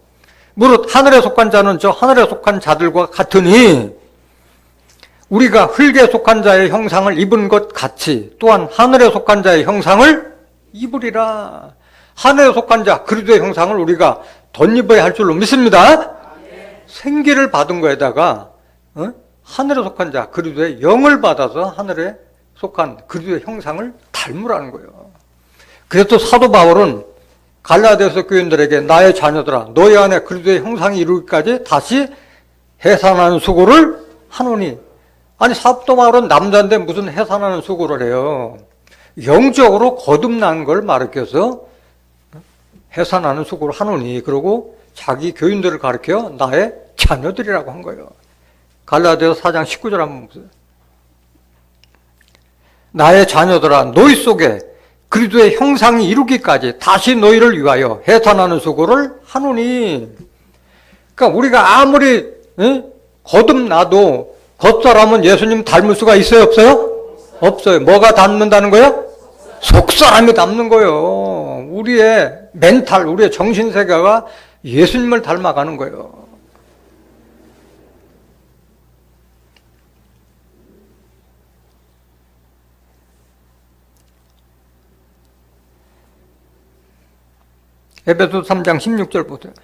무릇 하늘에 속한 자는 저 하늘에 속한 자들과 같으니 우리가 흙에 속한 자의 형상을 입은 것 같이 또한 하늘에 속한 자의 형상을 입으리라. 하늘에 속한 자, 그리스도의 형상을 우리가 덧입어야 할 줄로 믿습니다. 생기를 받은 거에다가 하늘에 속한 자, 그리스도의 영을 받아서 하늘에 속한 그리스도의 형상을 닮으라는 거예요. 그래서 사도 바울은 갈라디아서 교인들에게 나의 자녀들아 너희 안에 그리스도의 형상이 이루기까지 다시 해산하는 수고를 하노니. 아니 사도 바울은 남자인데 무슨 해산하는 수고를 해요. 영적으로 거듭난 걸 말이켜서 해산하는 수고를 하노니. 그러고 자기 교인들을 가르쳐 나의 자녀들이라고 한 거예요. 갈라디아서 4장 19절 한번 보세요. 나의 자녀들아 너희 속에 그리스도의 형상이 이루기까지 다시 너희를 위하여 해산하는 수고를 하노니. 그러니까 우리가 아무리 거듭나도 겉사람은 예수님 닮을 수가 있어요? 없어요? 없어요. 뭐가 닮는다는 거예요? 속사람이 닮는 거예요. 우리의 멘탈, 우리의 정신세계가 예수님을 닮아가는 거예요. 에베소 3장 16절 보세요.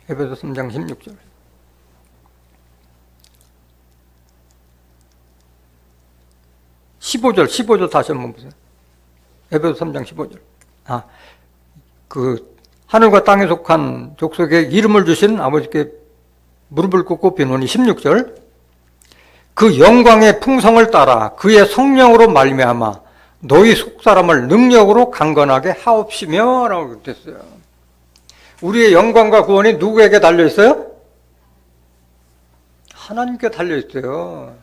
에베소 3장 16절. (15절) 15절 다시 한번 보세요. 에베소 3장 15절. 하늘과 땅에 속한 족속에 이름을 주신 아버지께 무릎을 꿇고 비노니. 16절. 그 영광의 풍성을 따라 그의 성령으로 말미암아 너희 속사람을 능력으로 강건하게 하옵시며 라고 됐어요. 우리의 영광과 구원이 누구에게 달려있어요? 하나님께 달려있어요.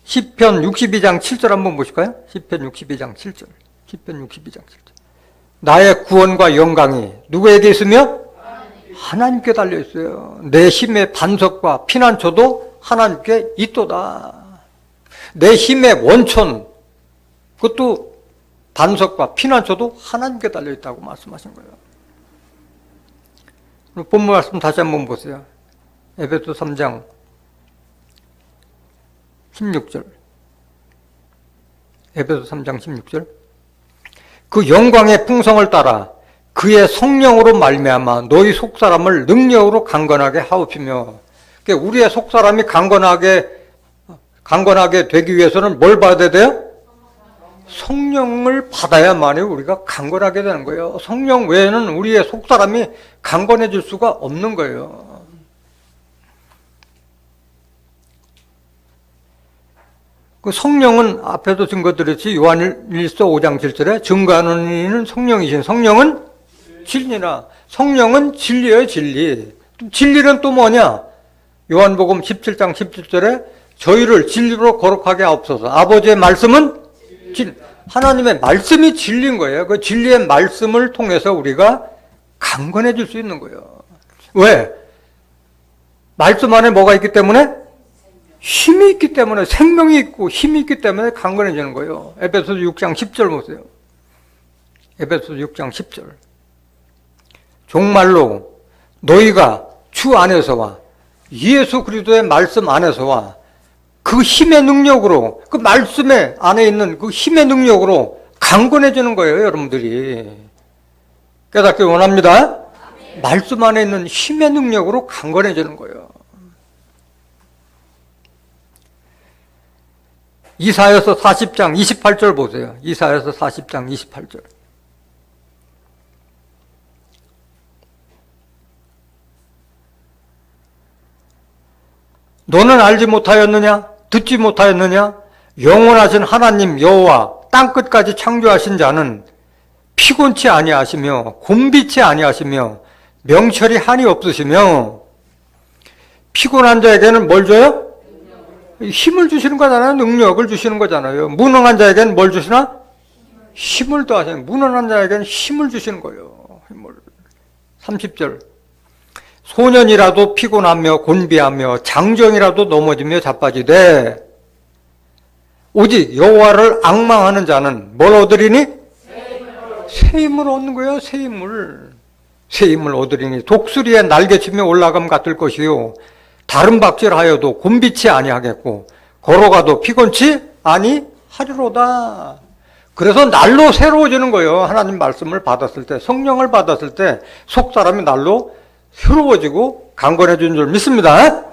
시편 62장 7절 한번 보실까요? 시편 62장 7절. 시편 62장 7절. 나의 구원과 영광이 누구에게 있으며? 하나님께 달려 있어요. 내 힘의 반석과 피난처도 하나님께 있도다. 내 힘의 원천, 그것도 반석과 피난처도 하나님께 달려 있다고 말씀하신 거예요. 본문 말씀 다시 한번 보세요. 에베소 3장 16절. 에베소 3장 16절. 그 영광의 풍성을 따라 그의 성령으로 말미암아 너희 속사람을 능력으로 강건하게 하옵시며. 그러니까 우리의 속사람이 강건하게 되기 위해서는 뭘 받아야 돼요? 성령을 받아야만이 우리가 강건하게 되는 거예요. 성령 외에는 우리의 속사람이 강건해질 수가 없는 거예요. 그 성령은 앞에도 증거드렸지, 요한일서 5장 7절에 증거하는 이는 성령이신. 성령은 진리나. 성령은 진리예요, 진리. 진리는 또 뭐냐? 요한복음 17장 17절에 저희를 진리로 거룩하게 하옵소서. 아버지의 말씀은 진리. 하나님의 말씀이 진리인 거예요. 그 진리의 말씀을 통해서 우리가 강건해질 수 있는 거예요. 왜? 말씀 안에 뭐가 있기 때문에? 힘이 있기 때문에, 생명이 있고 힘이 있기 때문에 강건해지는 거예요. 에베소서 6장 10절 보세요. 에베소서 6장 10절. 정말로 너희가 주 안에서와 예수 그리스도의 말씀 안에서와 그 힘의 능력으로, 그 말씀의 안에 있는 그 힘의 능력으로 강건해지는 거예요, 여러분들이. 깨닫기 원합니다. 말씀 안에 있는 힘의 능력으로 강건해지는 거예요. 이사야서 40장 28절 보세요. 이사야서 40장 28절. 너는 알지 못하였느냐? 듣지 못하였느냐? 영원하신 하나님 여호와 땅끝까지 창조하신 자는 피곤치 아니하시며 곤비치 아니하시며 명철이 한이 없으시며. 피곤한 자에게는 뭘 줘요? 힘을 주시는 거잖아요. 능력을 주시는 거잖아요. 무능한 자에게는 뭘 주시나? 힘을 더하시는. 무능한 자에게는 힘을 주시는 거예요. 힘을. 30절. 소년이라도 피곤하며 곤비하며 장정이라도 넘어지며 자빠지되 오직 여호와를 앙망하는 자는 뭘 얻으리니? 새 힘을 얻는 거예요. 새 힘을. 새 힘을 얻으리니 독수리의 날개치며 올라감 같을 것이요 다른 박질하여도 곤비치 아니하겠고 걸어가도 피곤치 아니하리로다. 그래서 날로 새로워지는 거예요. 하나님 말씀을 받았을 때, 성령을 받았을 때 속사람이 날로 새로워지고 강건해지는 줄 믿습니다.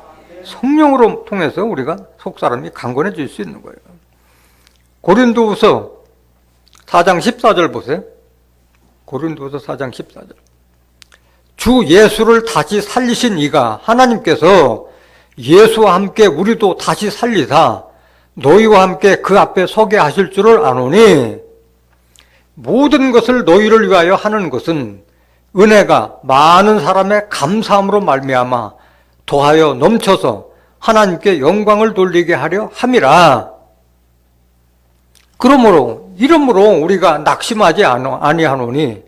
성령으로 통해서 우리가 속사람이 강건해질 수 있는 거예요. 고린도후서 4장 14절 보세요. 고린도후서 4장 14절. 주 예수를 다시 살리신 이가 하나님께서 예수와 함께 우리도 다시 살리사 너희와 함께 그 앞에 서게 하실 줄을 아노니 모든 것을 너희를 위하여 하는 것은 은혜가 많은 사람의 감사함으로 말미암아 더하여 넘쳐서 하나님께 영광을 돌리게 하려 함이라. 그러므로 이러므로 우리가 낙심하지 아니하노니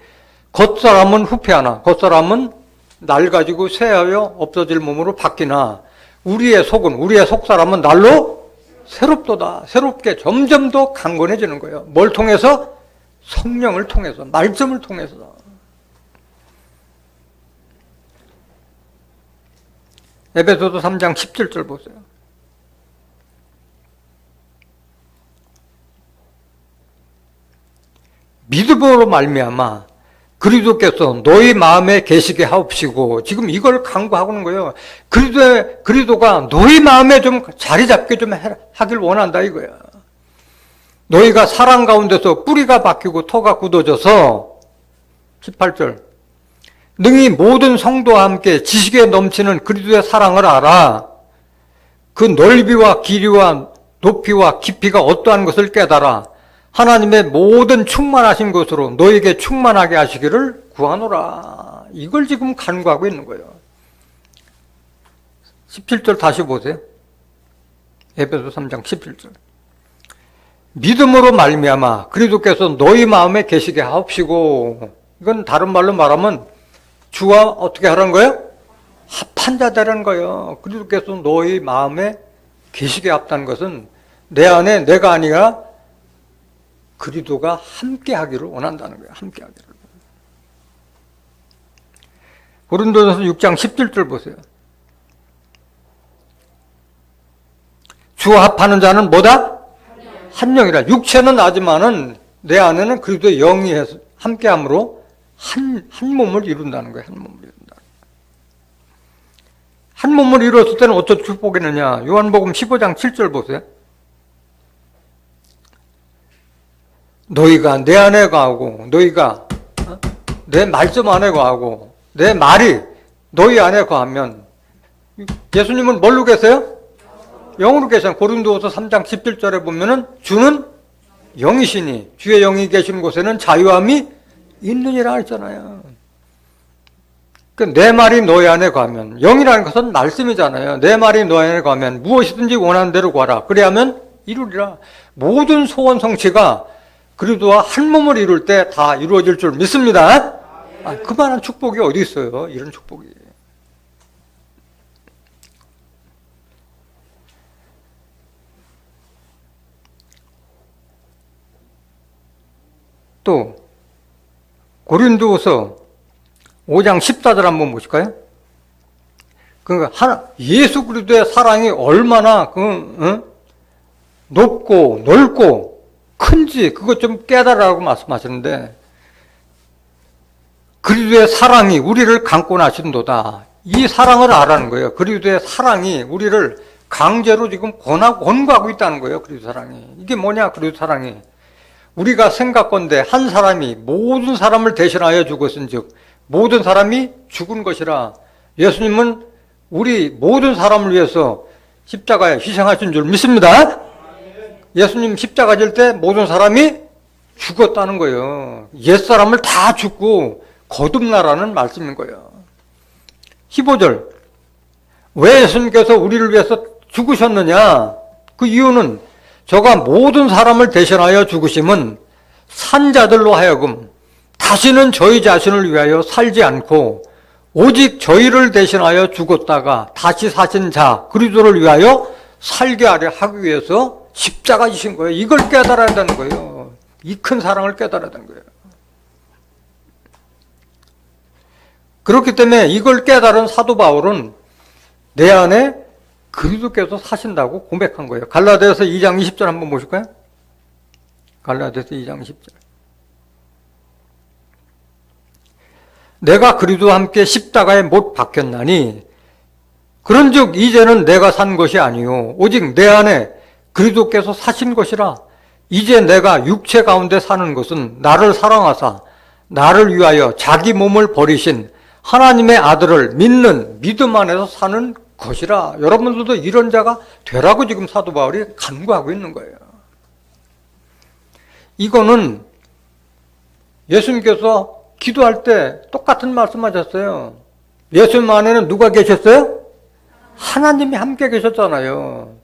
겉사람은 후패하나 겉사람은 낡아지고 쇠하여 없어질 몸으로 바뀌나 우리의 속은, 우리의 속사람은 날로 새롭도다. 새롭게 점점 더 강건해지는 거예요. 뭘 통해서? 성령을 통해서, 말씀을 통해서. 에베소서 3장 17절 보세요. 믿음으로 말미암아 그리스도께서 너희 마음에 계시게 하옵시고. 지금 이걸 강구하고 있는 거예요. 그리스도가 너희 마음에 좀 자리 잡게 좀 하길 원한다 이거야. 너희가 사랑 가운데서 뿌리가 박히고 터가 굳어져서 18절 능히 모든 성도와 함께 지식에 넘치는 그리스도의 사랑을 알아. 그 넓이와 길이와 높이와 깊이가 어떠한 것을 깨달아 하나님의 모든 충만하신 것으로 너에게 충만하게 하시기를 구하노라. 이걸 지금 간구하고 있는 거예요. 17절 다시 보세요. 에베소 3장 17절. 믿음으로 말미암아 그리스도께서 너희 마음에 계시게 하옵시고. 이건 다른 말로 말하면 주와 어떻게 하라는 거예요? 합한 자되라는 거예요. 그리스도께서 너희 마음에 계시게 합다는 것은 내 안에 내가 아니라 그리스도가 함께 하기를 원한다는 거예요. 함께 하기를. 고린도전서 6장 17절 보세요. 주와 합하는 자는 뭐다? 한 영이라. 육체는 나지만은 내 안에는 그리스도의 영이 함께함으로 한 몸을 이룬다는 거예요. 한 몸을 이룬다. 한 몸을 이루었을 때는 어떤 축복이느냐? 요한복음 15장 7절 보세요. 너희가 내 안에 거하고 너희가 내 말씀 안에 거하고 내 말이 너희 안에 거하면, 예수님은 뭘로 계세요? 영으로 계세요. 고린도후서 3장 17절에 보면은 주는 영이시니 주의 영이 계신 곳에는 자유함이 있느니라 했잖아요. 내 말이 너희 안에 거하면, 영이라는 것은 말씀이잖아요. 내 말이 너희 안에 거하면 무엇이든지 원하는 대로 구하라. 그래야면 이루리라. 모든 소원 성취가 그리스도와 한 몸을 이룰 때 다 이루어질 줄 믿습니다. 그만한 축복이 어디 있어요? 이런 축복이. 또 고린도후서 5장 14절 한번 보실까요? 그러니까 예수 그리스도의 사랑이 얼마나 높고 넓고 큰지 그것 좀 깨달으라고 말씀하시는데, 그리스도의 사랑이 우리를 감고 나신도다. 이 사랑을 알아는 거예요. 그리스도의 사랑이 우리를 강제로 지금 권고하고 있다는 거예요. 그리스도 사랑이. 이게 뭐냐? 그리스도 사랑이. 우리가 생각건대 한 사람이 모든 사람을 대신하여 죽었은즉 모든 사람이 죽은 것이라. 예수님은 우리 모든 사람을 위해서 십자가에 희생하신 줄 믿습니다. 예수님 십자가 질 때 모든 사람이 죽었다는 거예요. 옛사람을 다 죽고 거듭나라는 말씀인 거예요. 15절. 왜 예수님께서 우리를 위해서 죽으셨느냐? 그 이유는 저가 모든 사람을 대신하여 죽으심은 산자들로 하여금 다시는 저희 자신을 위하여 살지 않고 오직 저희를 대신하여 죽었다가 다시 사신 자 그리스도를 위하여 살게 하려 하기 위해서 십자가 지신 거예요. 이걸 깨달아야 되는 거예요. 이 큰 사랑을 깨달아야 되는 거예요. 그렇기 때문에 이걸 깨달은 사도 바울은 내 안에 그리스도께서 사신다고 고백한 거예요. 갈라디아서 2장 20절 한번 보실까요? 갈라디아서 2장 20절. 내가 그리스도와 함께 십자가에 못 박혔나니 그런즉 이제는 내가 산 것이 아니요 오직 내 안에 그리스도께서 사신 것이라. 이제 내가 육체 가운데 사는 것은 나를 사랑하사 나를 위하여 자기 몸을 버리신 하나님의 아들을 믿는 믿음 안에서 사는 것이라. 여러분들도 이런 자가 되라고 지금 사도 바울이 간구하고 있는 거예요. 이거는 예수님께서 기도할 때 똑같은 말씀하셨어요. 예수님 안에는 누가 계셨어요? 하나님이 함께 계셨잖아요.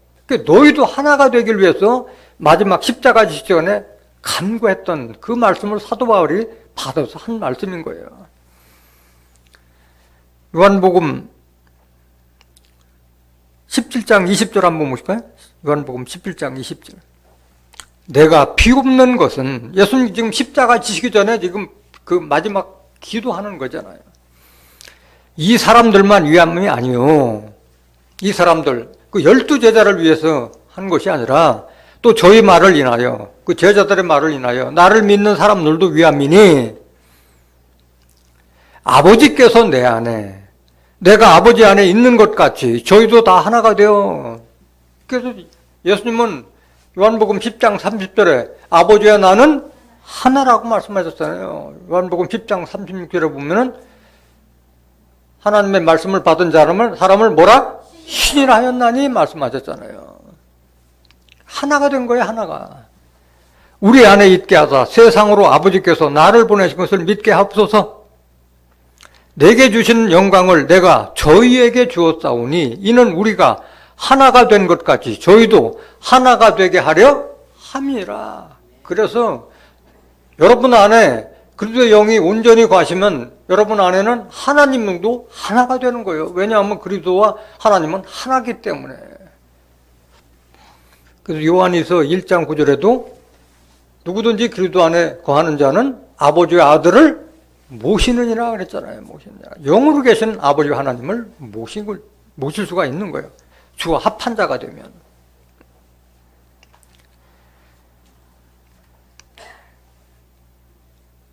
너희도 하나가 되길 위해서 마지막 십자가 지시전에 간구했던 그 말씀을 사도 바울이 받아서 한 말씀인 거예요. 요한복음 17장 20절 한번 보실까요? 요한복음 17장 20절. 내가 비옵는 것은, 예수님 지금 십자가 지시기 전에 지금 그 마지막 기도하는 거잖아요. 이 사람들만 위함이 아니요. 이 사람들, 그 12제자를 위해서 한 것이 아니라 또 저희 말을 인하여, 그 제자들의 말을 인하여 나를 믿는 사람들도 위함이니 아버지께서 내 안에, 내가 아버지 안에 있는 것 같이 저희도 다 하나가 되어. 그래서 예수님은 요한복음 10장 30절에 아버지와 나는 하나라고 말씀하셨잖아요. 요한복음 10장 36절에 보면은 하나님의 말씀을 받은 사람을 뭐라? 신이라 하였나니 말씀하셨잖아요. 하나가 된 거예요, 하나가. 우리 안에 있게 하사 세상으로 아버지께서 나를 보내신 것을 믿게 하옵소서. 내게 주신 영광을 내가 저희에게 주었사오니 이는 우리가 하나가 된 것 같이 저희도 하나가 되게 하려 함이라. 그래서 여러분 안에 그리스도의 영이 온전히 거하시면 여러분 안에는 하나님 능도 하나가 되는 거예요. 왜냐하면 그리스도와 하나님은 하나기 때문에. 그래서 요한일서 1장 9절에도 누구든지 그리스도 안에 거하는 자는 아버지의 아들을 모시느니라 그랬잖아요. 모시느니라. 영으로 계신 아버지 하나님을 모실 수가 있는 거예요. 주와 합한 자가 되면.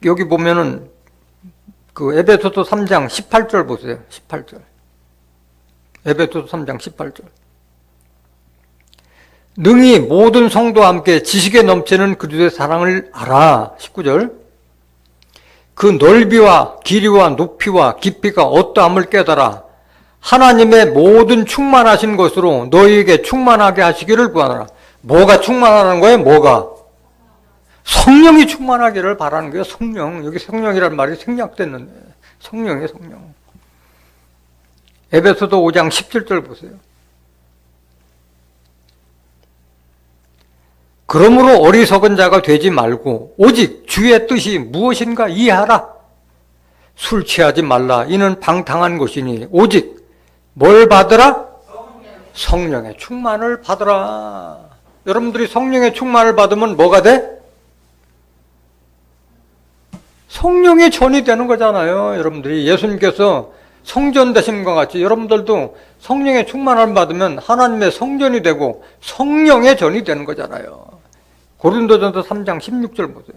여기 보면은 그 에베소서 3장 18절 보세요. 18절. 에베소서 3장 18절. 능히 모든 성도와 함께 지식에 넘치는 그리스도의 사랑을 알아. 19절. 그 넓이와 길이와 높이와 깊이가 어떠함을 깨달아 하나님의 모든 충만하신 것으로 너희에게 충만하게 하시기를 구하노라. 뭐가 충만하는 거예요? 뭐가? 성령이 충만하기를 바라는 거예요. 성령. 여기 성령이라는 말이 생략됐는데 성령이에요. 성령. 에베소서 5장 17절 보세요. 그러므로 어리석은 자가 되지 말고 오직 주의 뜻이 무엇인가 이해하라. 술 취하지 말라. 이는 방탕한 것이니 오직 뭘 받으라? 성령의 충만을 받으라. 여러분들이 성령의 충만을 받으면 뭐가 돼? 성령의 전이 되는 거잖아요. 여러분들이 예수님께서 성전 되신 것 같이 여러분들도 성령의 충만을 받으면 하나님의 성전이 되고 성령의 전이 되는 거잖아요. 고린도전서 3장 16절 보세요.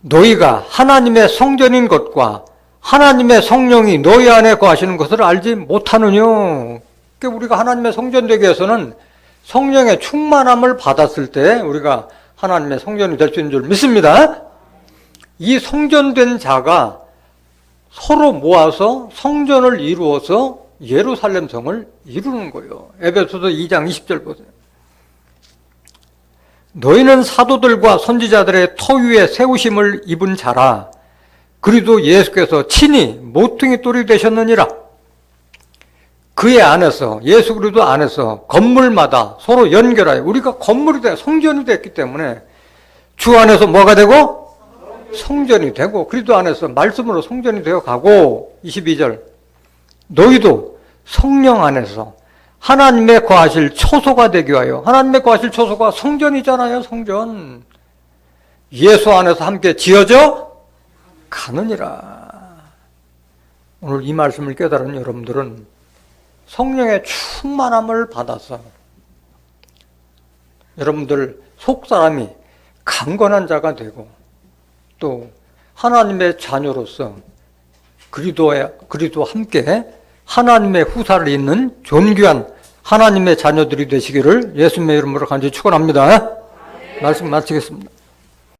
너희가 하나님의 성전인 것과 하나님의 성령이 너희 안에 거하시는 것을 알지 못하느냐. 그러니까 우리가 하나님의 성전 되기 위해서는 성령의 충만함을 받았을 때 우리가 하나님의 성전이 될 수 있는 줄 믿습니다. 이 성전된 자가 서로 모아서 성전을 이루어서 예루살렘 성을 이루는 거예요. 에베소서 2장 20절 보세요. 너희는 사도들과 선지자들의 터 위에 세우심을 입은 자라. 그리도 예수께서 친히 모퉁이 돌이 되셨느니라. 그의 안에서 예수 그리스도 안에서 건물마다 서로 연결하여 우리가 건물이 돼 성전이 됐기 때문에 주 안에서 뭐가 되고 성전이 되고 그리스도 안에서 말씀으로 성전이 되어 가고 22절 너희도 성령 안에서 하나님의 거하실 초소가 되기 위하여 하나님의 거하실 초소가 성전이잖아요. 성전 예수 안에서 함께 지어져 가느니라. 오늘 이 말씀을 깨달은 여러분들은 성령의 충만함을 받아서 여러분들 속사람이 강건한 자가 되고 또 하나님의 자녀로서 그리스도와 함께 하나님의 후사를 잇는 존귀한 하나님의 자녀들이 되시기를 예수님의 이름으로 간절히 축원합니다. 말씀 마치겠습니다.